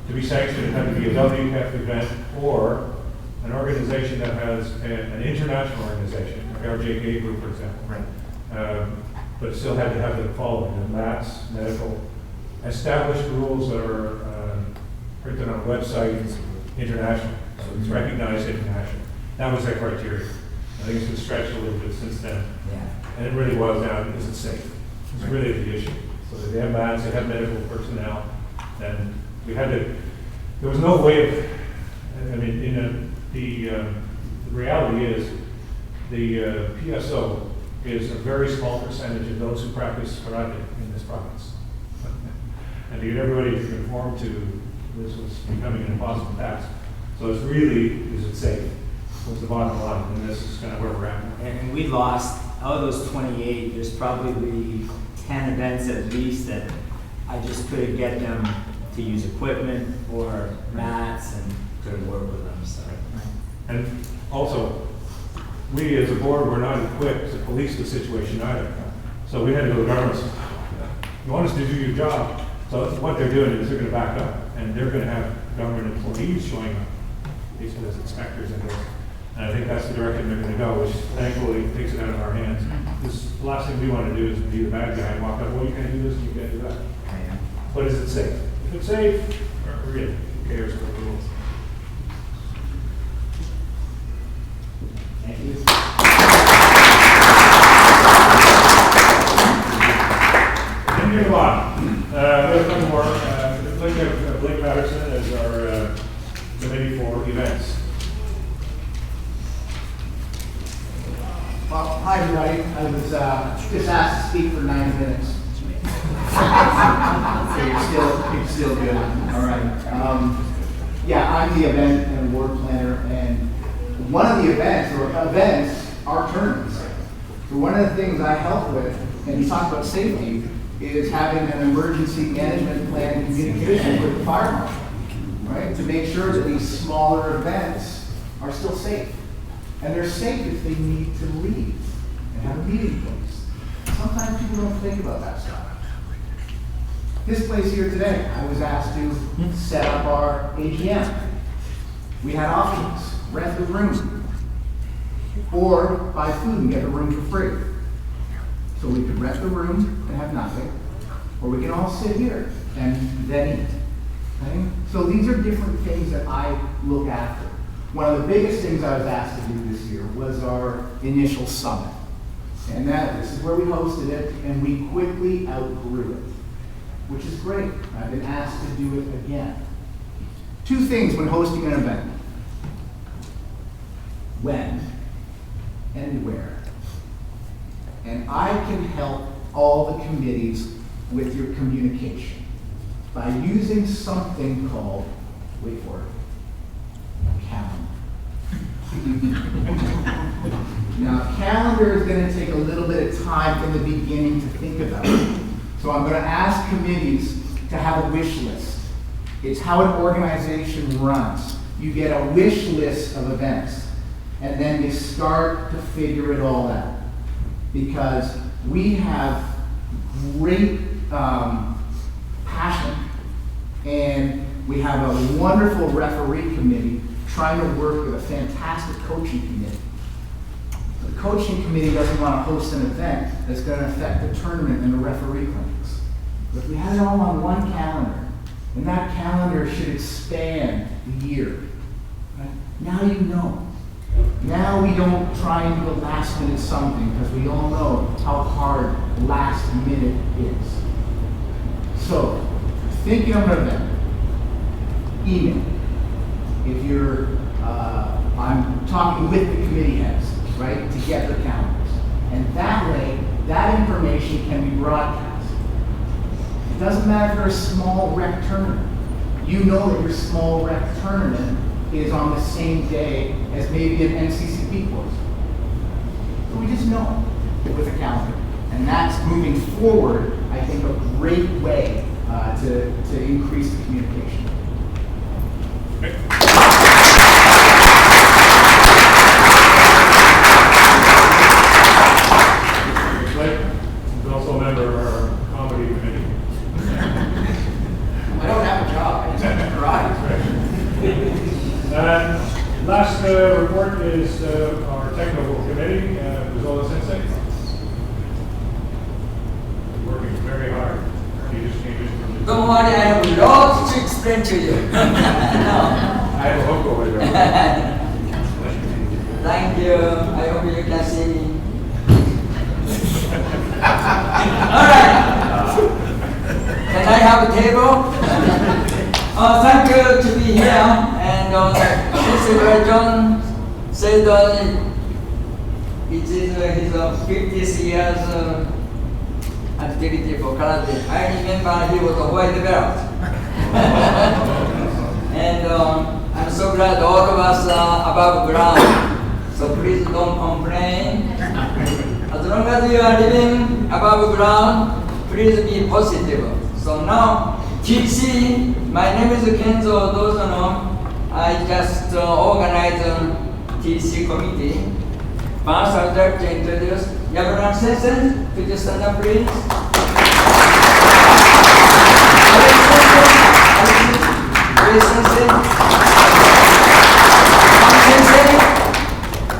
to be sanctioned, it had to be a WKF event or an organization that has an international organization, like our JK group, for example. Right. But it still had to have the following: the mats, medical, established rules that are printed on a website, international. So it's recognized international. That was their criteria. I think it's been stretched a little bit since then. Yeah. And it really boils down, is it safe? It's really the issue. So they have mats, they have medical personnel, and we had to, there was no way of, the reality is the PSO is a very small percentage of those who practice karate in this province. And to get everybody to conform to this was becoming an impossible task. So it's really, is it safe? was the bottom line, and this is kind of where we're at. And we lost, out of those 28, there's probably 10 events at least that I just couldn't get them to use equipment or mats and couldn't work with them, so. And also, we as a board were not equipped to police the situation either. So we had to go to the government. You want us to do your job. So what they're doing is they're going to back up, and they're going to have government employees showing up, basically as inspectors and things. And I think that's the direction they're going to go, which thankfully takes it out of our hands. This, the last thing we want to do is be the bad guy and walk up, well, you can't do this, you can't do that. But is it safe? If it's safe, really, who cares what the rules? Thank you. And near the bottom, we have a couple more. I'd like to have Blake Patterson as our committee for events. Well, hi everybody. I was just asked to speak for 9 minutes. So you're still good. All right. Yeah, I'm the event and award planner, and one of the events are tournaments. So one of the things I help with, and you talk about safety, is having an emergency management plan and communication with the fire marshal, right? To make sure that these smaller events are still safe. And they're safe if they need to leave and have a meeting place. Sometimes people don't think about that stuff. This place here today, I was asked to set up our AGM. We had options: rent the room, or buy food and get the room for free. So we could rent the room and have nothing, or we can all sit here and then eat. Okay? So these are different things that I look after. One of the biggest things I was asked to do this year was our initial summit. And this is where we hosted it, and we quickly outgrew it, which is great. I've been asked to do it again. 2 things when hosting an event: when and where. And I can help all the committees with your communication by using something called, wait for it, calendar. Now, calendar is going to take a little bit of time in the beginning to think about it. So I'm going to ask committees to have a wish list. It's how an organization runs. You get a wish list of events, and then you start to figure it all out. Because we have great passion, and we have a wonderful referee committee trying to work with a fantastic coaching committee. The coaching committee doesn't want to host an event that's going to affect the tournament and the referee clinics. But if we had it all on one calendar, and that calendar should expand the year. Right? Now you know. Now we don't try and do a last minute something, because we all know how hard last minute is. So, thinking of an event, email. If you're, I'm talking with the committee heads, right, to get their calendars. And that way, that information can be broadcast. It doesn't matter if you're a small rec tournament. You know that your small rec tournament is on the same day as maybe an NCCP course. So we just know with a calendar. And that's moving forward, I think, a great way to increase the communication. He's also a member of our comedy committee. I don't have a job, I just have to Last report is our technical committee, Rizola Sensei. Working very hard. He just came in from the... Don't worry, I have lots to explain to you. No. I have a hook over there. Thank you. I hope you can see me. All right. Can I have a table? Thank you to be here. And since John said it is his 50th year's activity for karate, I remember he was a white belt. And I'm so glad all of us are above ground. so please don't complain. As long as you are living above ground, please be positive. So now, TC, my name is Kenzo Dozono. I just organized a TC committee. First, I would like to introduce Yaburan Sensei. Could you stand up, please? Alex Sensei. Sensei.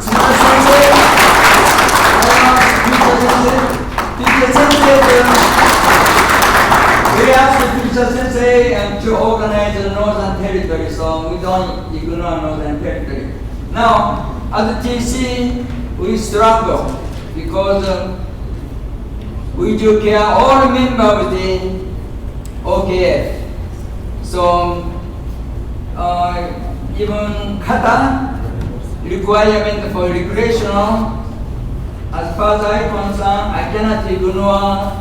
Tsuda Sensei. Teacher Sensei. We asked Teacher Sensei to organize the Northern Territory, so we don't ignore Northern Territory. Now, as a TC, we struggle because we do care all members of the OKF. So, even kata requirement for recreational, as far as I'm concerned, I cannot ignore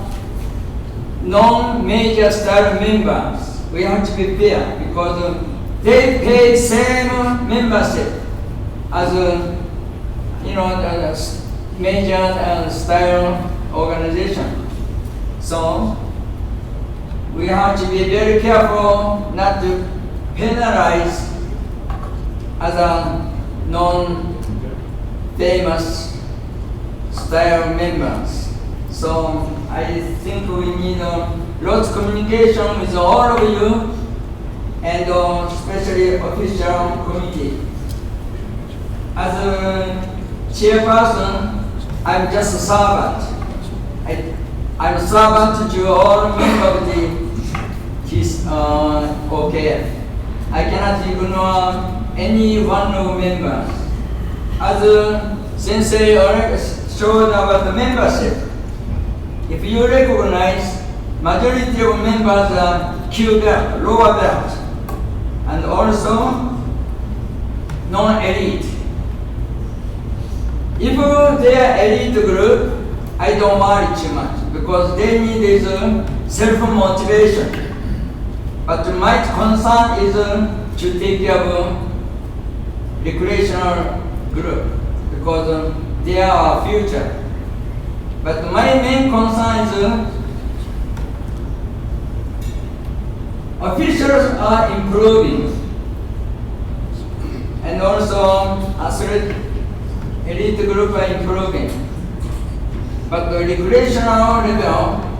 non-major style members. We have to be fair because they pay same membership as the major style organization. So we have to be very careful not to penalize other non-famous style members. So I think we need lots of communication with all of you and especially official committee. As a chairperson, I'm just a servant. I'm a servant to all members of the OKF. I cannot ignore any one of members. As Sensei already showed about the membership, if you recognize, majority of members are Q belt, lower belt, and also non-elite. If they are elite group, I don't worry too much because they need is self-motivation. But my concern is to take care of recreational group because they are our future. But my main concern is officials are improving and also athlete elite group are improving. But the recreational level,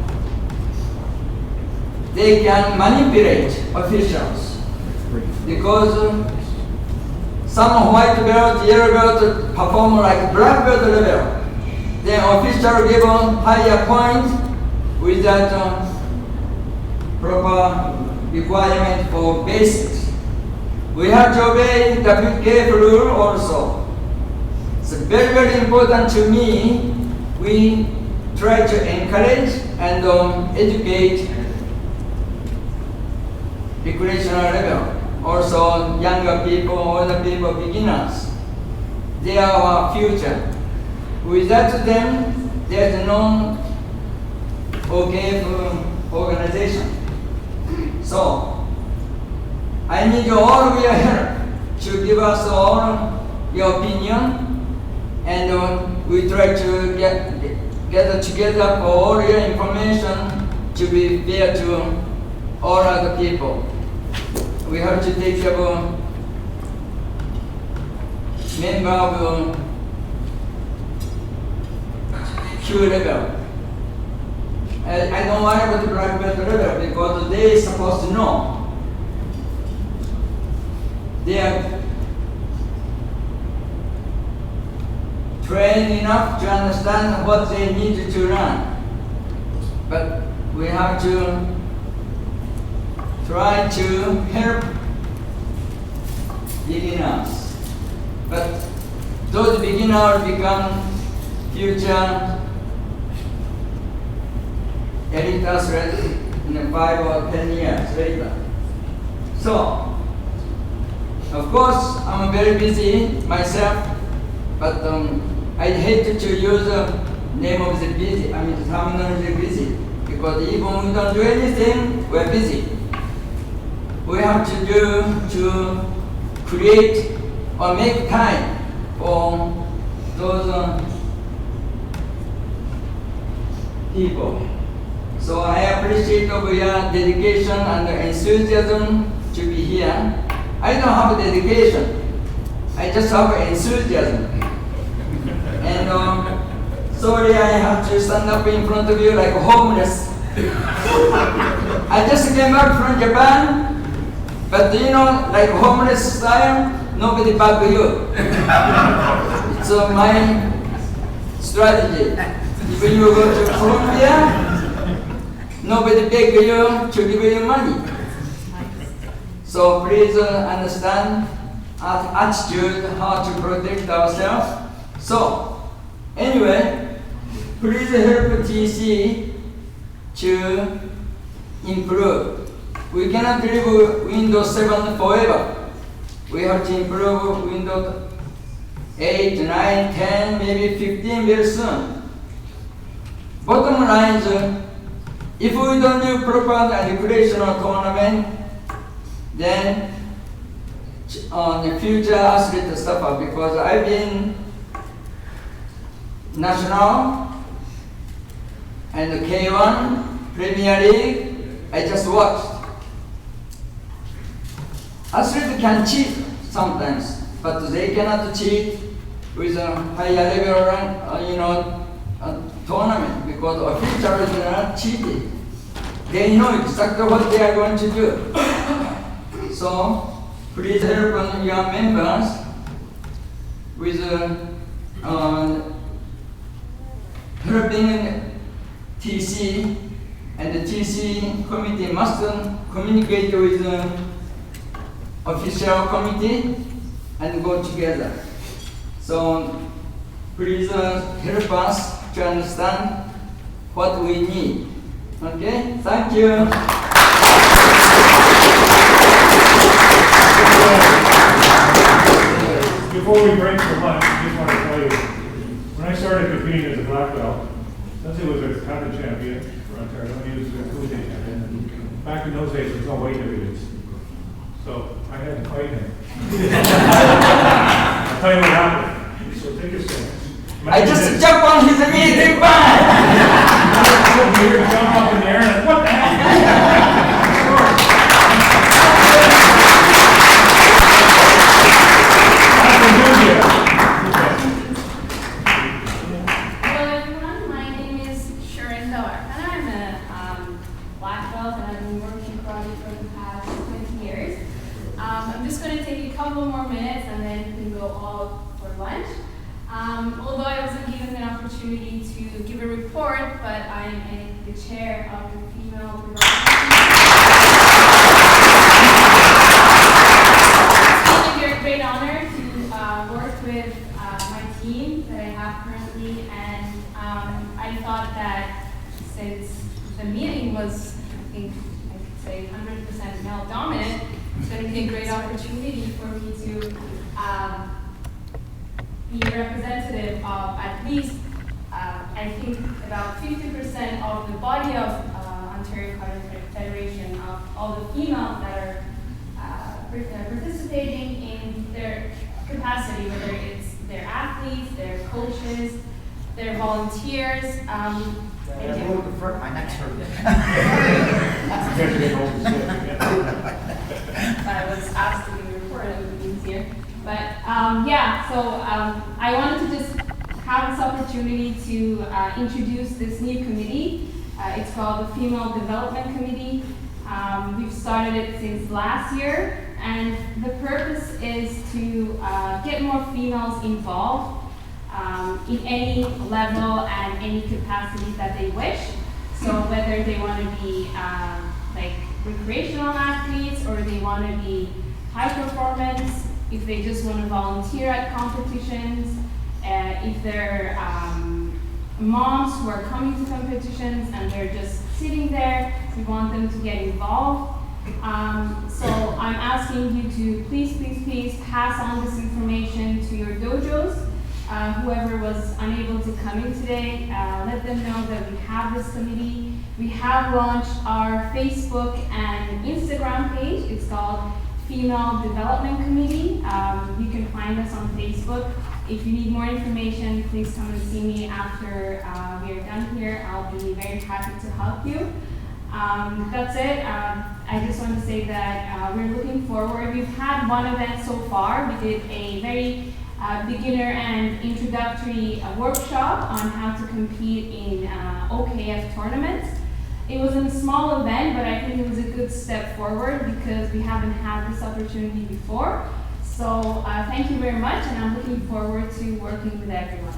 they can manipulate officials because some white belt, yellow belt perform like black belt level. Then official given higher point without proper requirement for basics. We have to obey WKF rule also. It's very, very important to me. We try to encourage and educate recreational level. Also younger people, older people, beginners. They are our future. Without them, there's no OKF organization. So, I need all of your help to give us all your opinion, and we try to gather together for all your information to be fair to all other people. We have to take care of member of Q level. I don't worry about the black belt level because they are supposed to know. They are trained enough to understand what they need to learn. But we have to try to help beginners. But those beginners become future elite athletes in 5 or 10 years later. So, of course, I'm very busy myself, but I hate to use the name of the busy, the terminology busy, because even we don't do anything, we're busy. We have to create or make time for those people. So I appreciate of your dedication and enthusiasm to be here. I don't have dedication. I just have enthusiasm. And sorry I have to stand up in front of you like homeless. I just came back from Japan, but you know, like homeless style, nobody bug you. It's my strategy. If you go to Colombia, nobody beg you to give you money. So please understand our attitude, how to protect ourselves. So anyway, please help TC to improve. We cannot live Windows 7 forever. We have to improve Windows 8, 9, 10, maybe 15 very soon. Bottom line is, if we don't do proper recreational tournament, then the future athletes suffer, because I've been national and K1, Premier League, I just watched. Athletes can cheat sometimes, but they cannot cheat with a higher level rank, tournament, because officials are not cheating. They know exactly what they are going to do. So please help your members with helping TC, and the TC committee must communicate with the official committee and go together. So please help us to understand what we need. Okay? Thank you. Before we break for lunch, I just want to tell you, when I started competing as a black belt, Sensei was a kata champion for Ontario, he was a Kuji champion. Back in those days, there was no weight divisions. So I had to fight him. I'll tell you what happened. So take a stand. I just jump on his knee, big bang! You're gonna jump up in the air and what the heck? Hello everyone, my name is Sharon Doar, and I'm a black belt, and I've been working karate for the past 20 years. I'm just going to take a couple more minutes and then we can go all for lunch. Although I wasn't given an opportunity to give a report, but I am the chair of the female development. It's really a great honor to work with my team that I have currently, and I thought that since the meeting was, I think I could say 100% male dominant, it's going to be a great opportunity for me to be a representative of at least, I think, about 50% of the body of Ontario Karate Federation, of all the females that are participating in their capacity, whether it's their athletes, their coaches, their volunteers. My next I was asked to give a report, it would be easier. But yeah, so I wanted to just have this opportunity to introduce this new committee. It's called the Female Development Committee. We've started it since last year, and the purpose is to get more females involved in any level and any capacity that they wish. So whether they want to be like recreational athletes, or they want to be high performance, if they just want to volunteer at competitions, if they're moms who are coming to competitions and they're just sitting there, we want them to get involved. So I'm asking you to please pass on this information to your dojos. Whoever was unable to come in today, let them know that we have this committee. We have launched our Facebook and Instagram page. It's called Female Development Committee. You can find us on Facebook. If you need more information, please come and see me after we are done here. I'll be very happy to help you. That's it. I just want to say that we're looking forward. We've had one event so far. We did a very beginner and introductory workshop on how to compete in OKF tournaments. It was a small event, but I think it was a good step forward because we haven't had this opportunity before. So thank you very much, and I'm looking forward to working with everyone.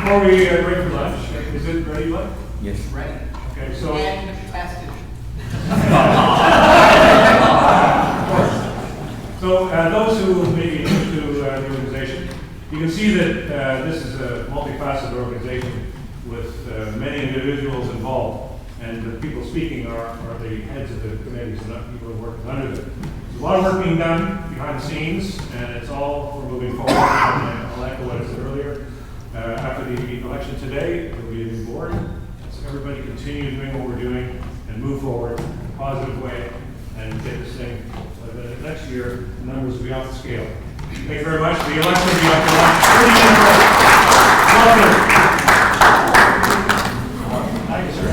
Before we break for lunch, is it ready, Mike? Yes. Ready. Okay, so. And fasted. So those who may be new to the organization, you can see that this is a multifaceted organization with many individuals involved. And the people speaking are the heads of the committees and not people who are working under them. There's a lot of work being done behind the scenes, and it's all for moving forward. And I'll echo what I said earlier. After the election today, there will be a new board. So everybody continue doing what we're doing and move forward in a positive way and get this thing. Next year, the numbers will be off the scale. Thank you very much. The election will be off the line. Thank you, sir.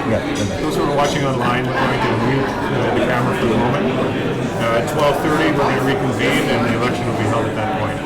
Those who are watching online, we're going to mute the camera for the moment. At 12:30, we're going to reconvene, and the election will be held at that point.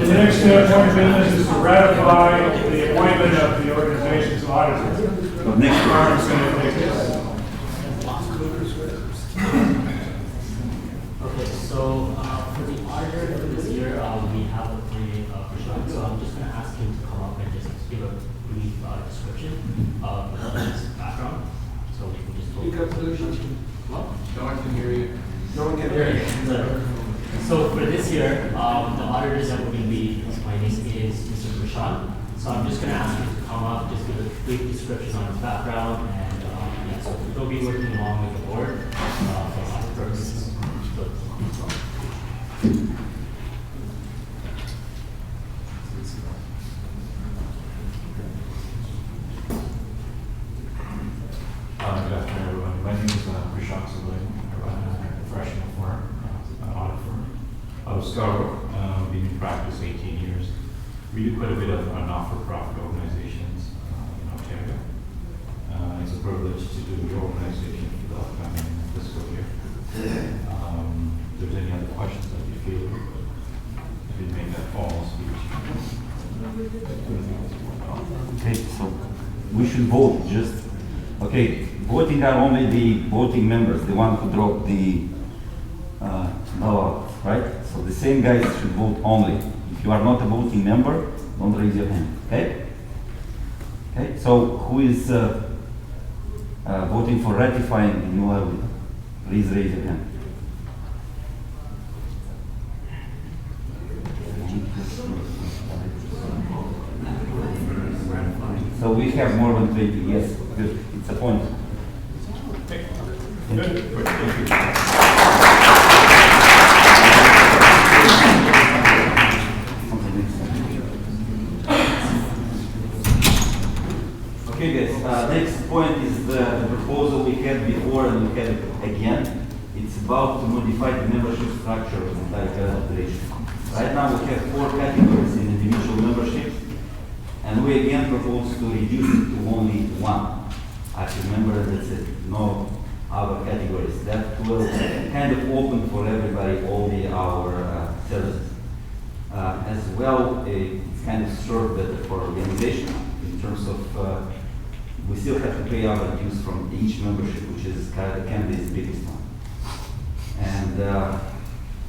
The next point of business is to ratify the appointment of the organization's auditor. Next Mark's going to take this. Okay, so for the auditor for this year, we have appointed Prashant, so I'm just going to ask him to come up and just give a brief description of his background. So we can just What? No one can hear you. No one can hear you. So for this year, the auditors that we're going to be appointing is Mr. Prashant. So I'm just going to ask you to come up, just give a brief description on his background, and yeah, so he'll be working along with the board for that purpose. Good afternoon, everyone. My name is Prashant Sawai. I run a professional firm, an audit firm out of Scarborough. Been in practice 18 years. We do quite a bit of not-for-profit organizations in Ontario. It's a privilege to do the organization for the upcoming fiscal year. If there's any other questions that you feel, I didn't make that formal speech. Okay, so we should vote just, okay, voting are only the voting members, the one who dropped the ballot, right? So the same guys should vote only. If you are not a voting member, don't raise your hand, okay? Okay, so who is voting for ratifying the new law? Please raise your hand. So we have more than 20, yes, good, it's a point. Good. Thank you. Okay guys, next point is the proposal we had before and we had it again. It's about to modify the membership structure of the entire federation. Right now we have 4 categories in individual membership, and we again propose to reduce it to only 1. I remember that's it, no other categories. That will kind of open for everybody all our services. As well, it's kind of served better for organization in terms of we still have to pay our dues from each membership, which is kind of can be the biggest one. And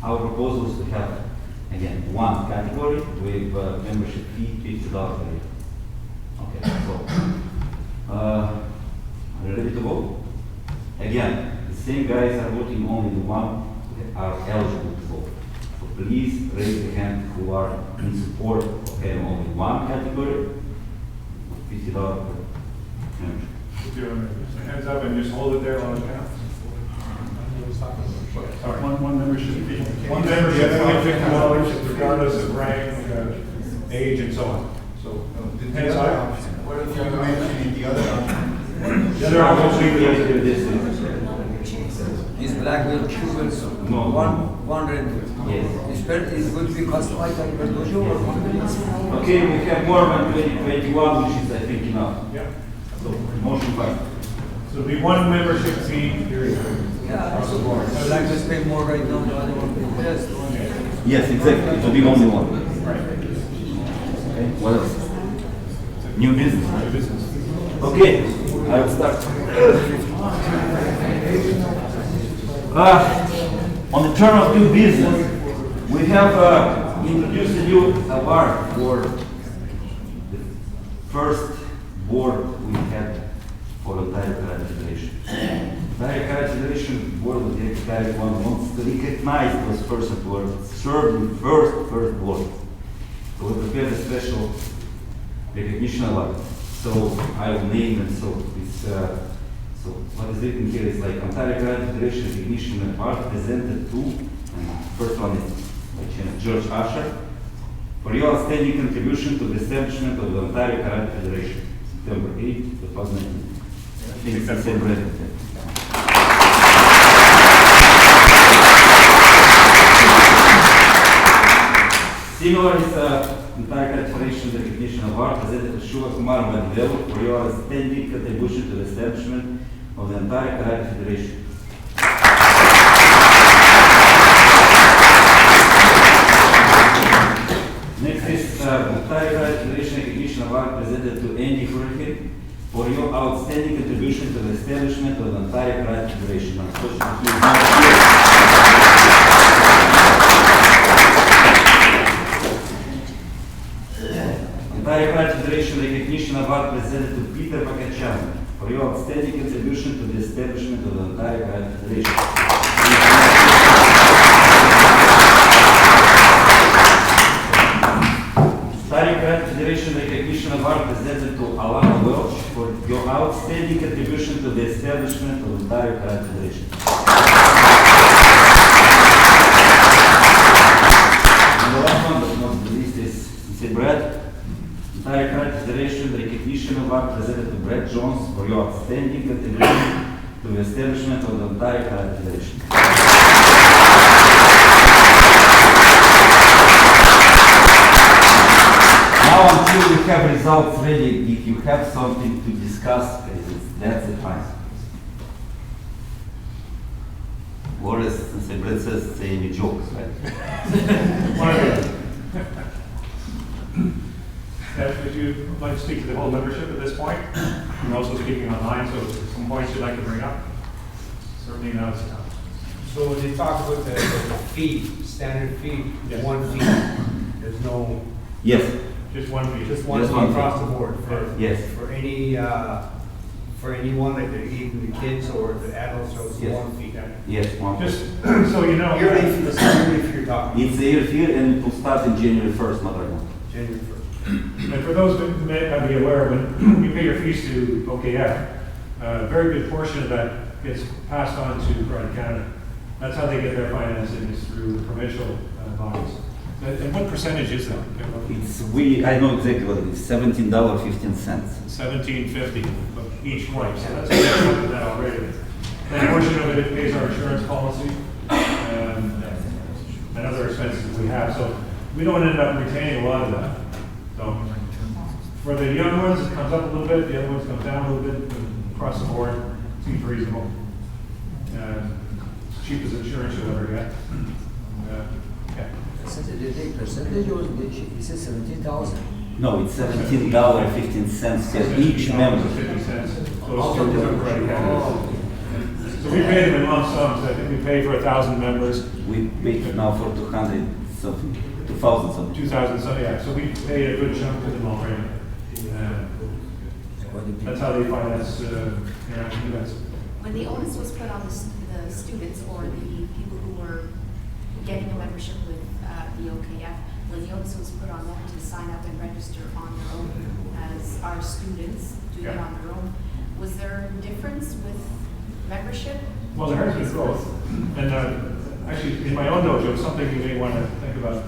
our proposal is to have again 1 category with membership fee $50 a year. Okay, so are you ready to vote? Again, the same guys are voting only the one who are eligible to vote. So please raise your hand who are in support of having only 1 category with $50 per membership. Put your hands up and just hold it there on the count. Sorry. One membership fee. One membership fee, $50, regardless of rank, age, and so on. So, hands up. What if you're mentioning the other option? The other option do this. Is black with Cubans No. one red? Yes. Is going to be customized like Verdojo or Okay, we have more than 2021, which is I think enough. Yeah. So motion passed. So it'll be 1 membership fee, period. Yeah, across the board. Black just pay more right now, the other one pay less. Yes, exactly. It will be only 1. Right. Okay, what else? New business. New business. Okay, I will start. On the term of new business, we have introduced a new award for the first board we had for the Ontario Karate Federation. Ontario Karate Federation Board of Directors wants to recognize those persons who are served in first board. So we prepared a special recognition award. So I will name them. So it's so what is written here is like Ontario Karate Federation Recognition Award presented to, and first one is by Chance George Asher, for your outstanding contribution to the establishment of the Ontario Karate Federation, September 8, 2019. I think it's the same president. Similar is Ontario Karate Federation Recognition Award presented to Shiva Kumar Vandel for your outstanding contribution to the establishment of the Ontario Karate Federation. Next is Ontario Karate Federation Recognition Award presented to Andy Hurricane for your outstanding contribution to the establishment of the Ontario Karate Federation. Unfortunately, he is not here. Ontario Karate Federation Recognition Award presented to Peter Bakachan for your outstanding contribution to the establishment of the Ontario Karate Federation. Ontario Karate Federation Recognition Award presented to outstanding contribution to the establishment of entire Karate Federation. And the last one, but not the least, is Sensei Brad. Entire Karate Federation recognition award presented to Brad Jones for your outstanding contribution to the establishment of the entire Karate Federation. Now, until we have results ready, if you have something to discuss, that's the time. Or as Sensei Brad says, say any jokes, right? If you'd like to speak to the whole membership at this point, you're also speaking online, so some points you'd like to bring up, certainly now is the time. So when they talk about the fee, standard fee, Yes. 1 fee, there's no, Yes. Just one fee. just one Just fee one fee. across the board Yes. for anyone, like even the kids or the adults, so it's Yes. 1 fee. Yes, one. Just so you know. Yearly fee, that's yearly fee you're talking. It's a year fee and it will start in January 1st, not right now. January 1st. And for those who may not be aware, when you pay your fees to OKF, a very good portion of that gets passed on to Karate Canada. That's how they get their financing, is through the provincial bodies. And what percentage is that? I know exactly what it is, $17.15. $17.50 each one, so that's covered that already. And a portion of it pays our insurance policy and other expenses we have, so we don't end up retaining a lot of that. So for the young ones, it comes up a little bit, the other ones come down a little bit, across the board, seems reasonable. Cheap as insurance you'll ever get. Did they take percentage or is it 17,000? No, it's $17.15 per each member. 50 cents goes to the Karate Canada. So we pay them in lump sums. I think we pay for 1,000 members. We pay now for 200 something, 2,000 something. 2,000 something, yeah. So we pay a good chunk to them already. That's how they finance international events. When the onus was put on the students or the people who were getting a membership with the OKF, when the onus was put on them to sign up and register on their own as our students doing it on their own, was there a difference with membership? Well, there has been growth. And actually, in my own dojo, something you may want to think about.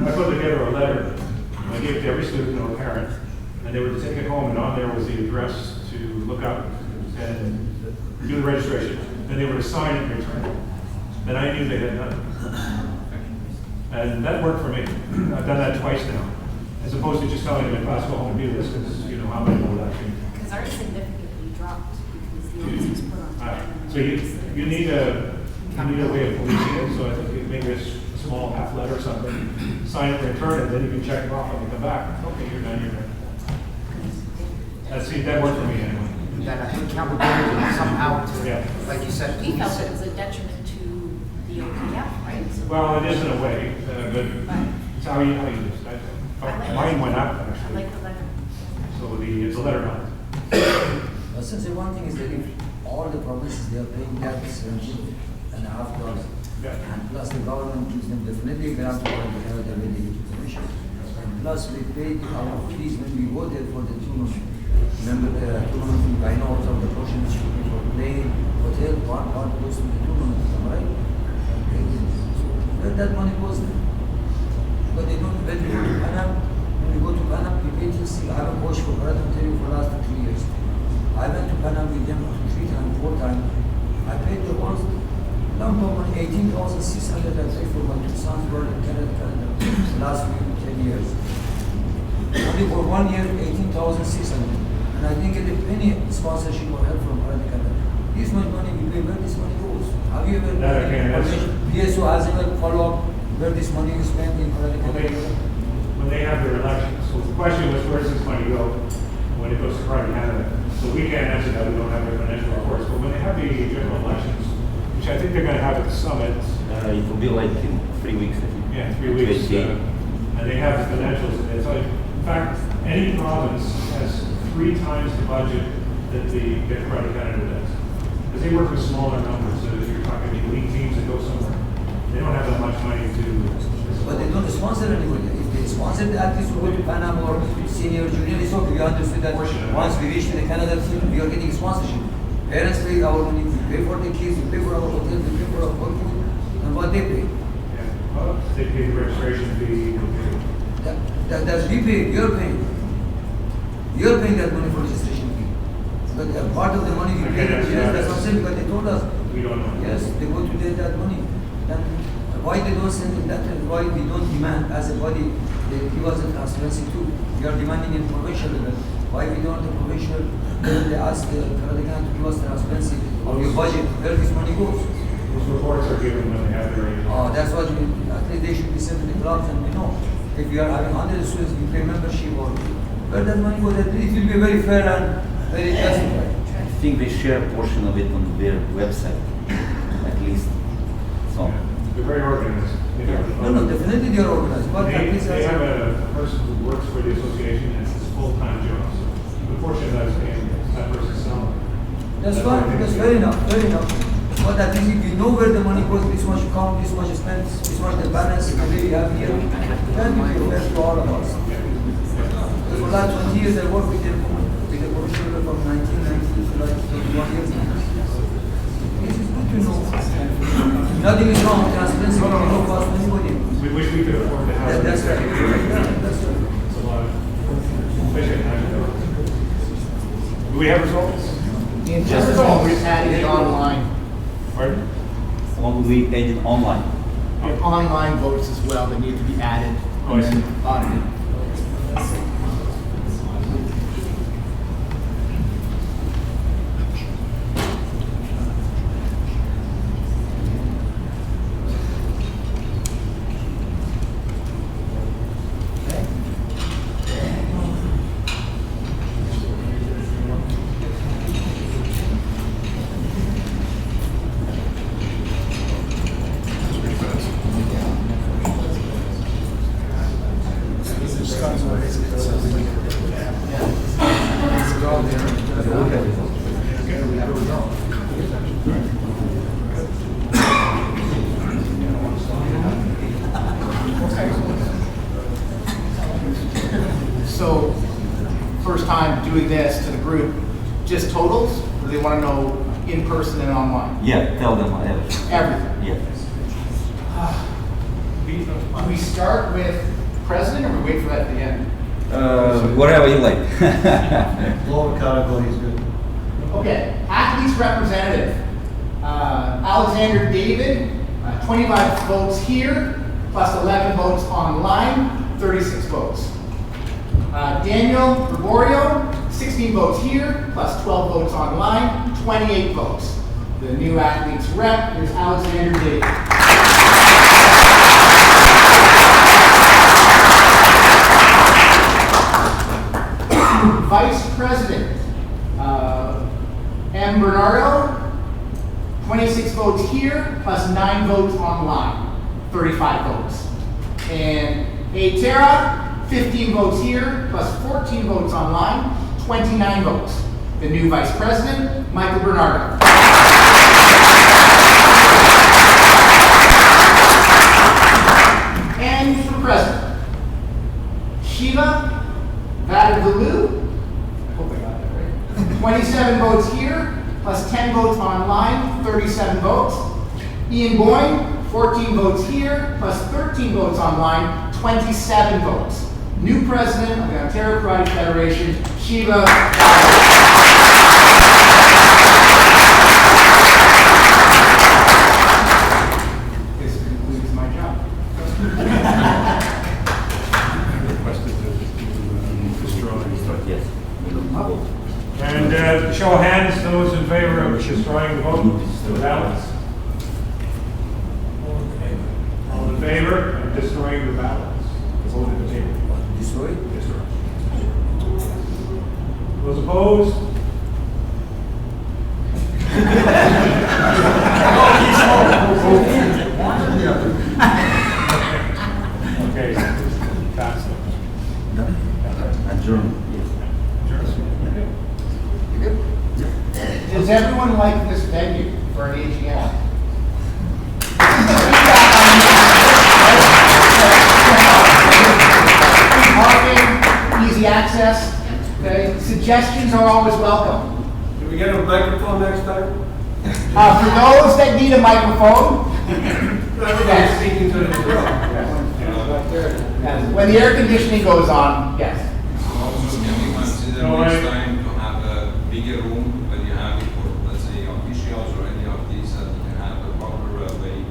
I put together a letter. I gave it to every student or parent, and they were to take it home, and on there was the address to look up and do the registration. Then they were to sign it and return it. And I knew they had done it. And that worked for me. I've done that twice now, as opposed to just telling them in class, go home and do this, because you know how many will actually. Because ours significantly dropped because the onus was put on them. So you need a way of policing it. So I think maybe a small half letter or something. Sign it, return it, then you can check it off when you come back. Okay, you're done. You're done. That worked for me anyway. That accountability somehow to, like you said, We felt it was a detriment to the OKF, right? Well, it is in a way, but it's how you use it. Mine went up I actually. like the letter. So it's a letter line. But since the one thing is that if all the provinces they are paying that $17.5, and plus the government gives them definitely grant for the health and education. And plus we pay our fees when we go there for the tournament. Remember the tournament, I know some of the portions should be for playing, hotel, part goes to the tournament, right? So that money goes there. But they don't, when we go to Panam, we pay till I have a coach for Karate Ontario for the last 2 years. I went to Panam with them 3 times, 4 times. I paid the whole lump of money, 18,600 I paid for my 2 sons were in Canada the last 10 years. Only for 1 year, 18,600. And I think any sponsorship or help from Karate Canada, this much money we pay, where this money goes? Have you ever PSO has ever follow up where this money is spent in Karate Canada? When they have their elections. So the question was, where does this money go when it goes to Karate Canada? So we can't answer that. We don't have their financial reports. But when they have the general elections, which I think they're going to have at the summit. It will be like in 3 weeks, I think. Yeah, 3 weeks. And they have the financials. So in fact, any province has 3 times the budget that the Karate Canada does. Because they work with smaller numbers. So if you're talking elite teams that go somewhere, they don't have that much money to. But they don't sponsor anybody. If they sponsor the athletes to go to Panama or senior, junior, it's okay. We understood that once we reach to the Canada team, we are getting sponsorship. Parents pay our money, we pay for the kids, we pay for our hotel, we pay for our food, and what they pay. Well, they pay the registration fee. That's we pay, you're paying. You're paying that money for registration fee. But part of the money we pay, yes, that's what I'm saying, because they told us. We don't know. Yes, they go to get that money. Then why they don't send it that way? Why we don't demand as a body, they give us a transparency too. We are demanding in provincial level. Why we don't the provincial level, they ask the Canadian to give us transparency of your budget, where this money goes. Those reports are given when they have their. That's what we, I think they should be sent to the clubs and we know. If we are having 100 students, we pay membership or where that money goes, it will be very fair and very justified. I think they share a portion of it on their website, at least. So. They're very organized. No, definitely they are organized. But they have a person who works for the association and it's his full-time job. So the portion that is paying that person's salary. That's fine, that's fair enough, fair enough. But at least if you know where the money goes, this much count, this much spent, this much the balance, the way we have here, that will be fair to all of us. For the last 20 years I worked with the commissioner from 1990 to like 31 years now. This is good to know. Nothing is wrong with transparency, no cost to anybody. We wish we could afford to have. That's right. That's right. It's a lot. Especially at times. Do we have results? Just as long as we're adding it online. Pardon? We added online. We have online votes as well that need to be added. Oh, I see. Audited. So, first time doing this to the group, just totals, or they want to know in person and online? Yeah, tell them everything. Everything. Yeah. Do we start with president or we wait for that at the end? Whatever you like. Lower category is good. Okay, athletes representative. Alexander David, 25 votes here, plus 11 votes online, 36 votes. Daniel Gregorio, 16 votes here, plus 12 votes online, 28 votes. The new athletes rep is Alexander David. Vice President, M. Bernardo, 26 votes here, plus 9 votes online, 35 votes. And A. Terra, 15 votes here, plus 14 votes online, 29 votes. The new Vice President, Michael Bernardo. And for President, Shiva Vadavalu, I hope I got that right. 27 votes here, plus 10 votes online, 37 votes. Ian Boyne, 14 votes here, plus 13 votes online, 27 votes. New president of the Ontario Karate Federation, Shiva Vadavalu. This concludes my job. Yes. And show of hands, those in favor of destroying the vote, the ballots. All in favor of destroying the ballots? Vote at the table. Destroy? Destroy. Those opposed? Okay, pass it. Adjourn. Does everyone like this venue for an AGM? easy access. Okay, suggestions are always welcome. Can we get a microphone next time? For those that need a microphone, Everybody's speaking to the girl. when the air conditioning goes on, yes. Also, can we consider next time to have a bigger room when you have it for, let's say, officials or any of these, that you can have a proper way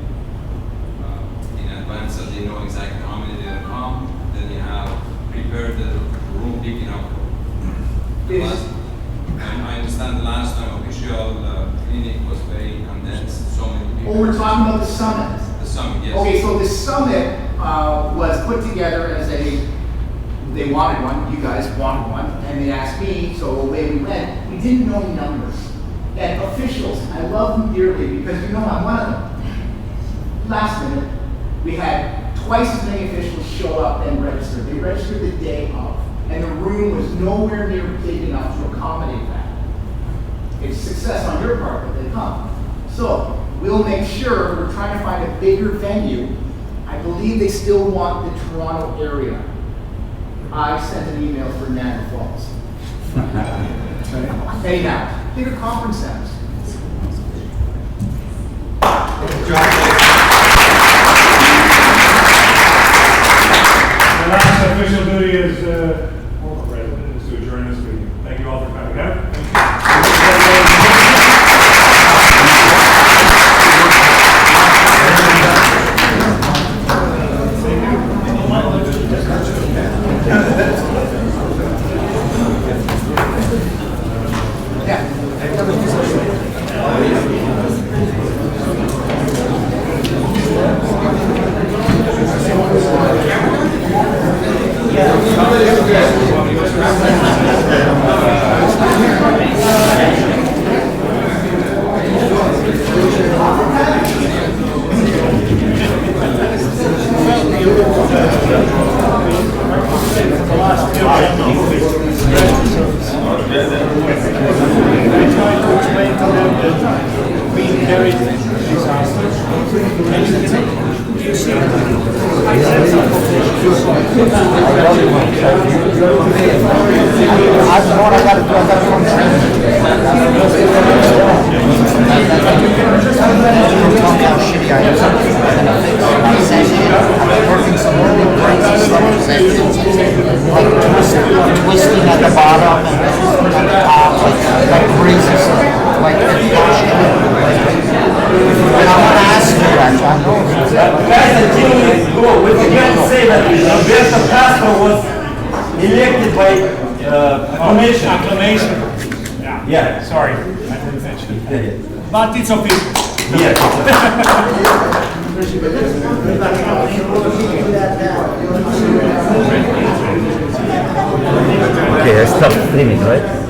in advance that they know exactly how many they will come, then you have prepared the room big enough. And I understand the last time official clinic was very condensed, so many people. Oh, we're talking about the summit. The summit, yes. Okay, so the summit was put together as they wanted one, you guys wanted one, and they asked me, so away we went. We didn't know numbers. And officials, I love them dearly because you know I'm one of them. Last minute, we had twice as many officials show up and register. They registered the day of, and the room was nowhere near big enough to accommodate that. It's success on your part that they come. So we'll make sure we're trying to find a bigger venue. I believe they still want the Toronto area. I sent an email for Niagara Falls. Anyhow, bigger conference centers. The last official duty is former president is to adjourn this meeting. Thank you all for coming out. Twisting at the bottom and at the top, like breezes, like and I want to ask you that, John. Guys, the thing is, we forget to say that Alberto Castro was elected by acclamation. Acclamation. Yeah. Sorry, I didn't mention it. But it's official. Yes. Okay, I stopped streaming, right?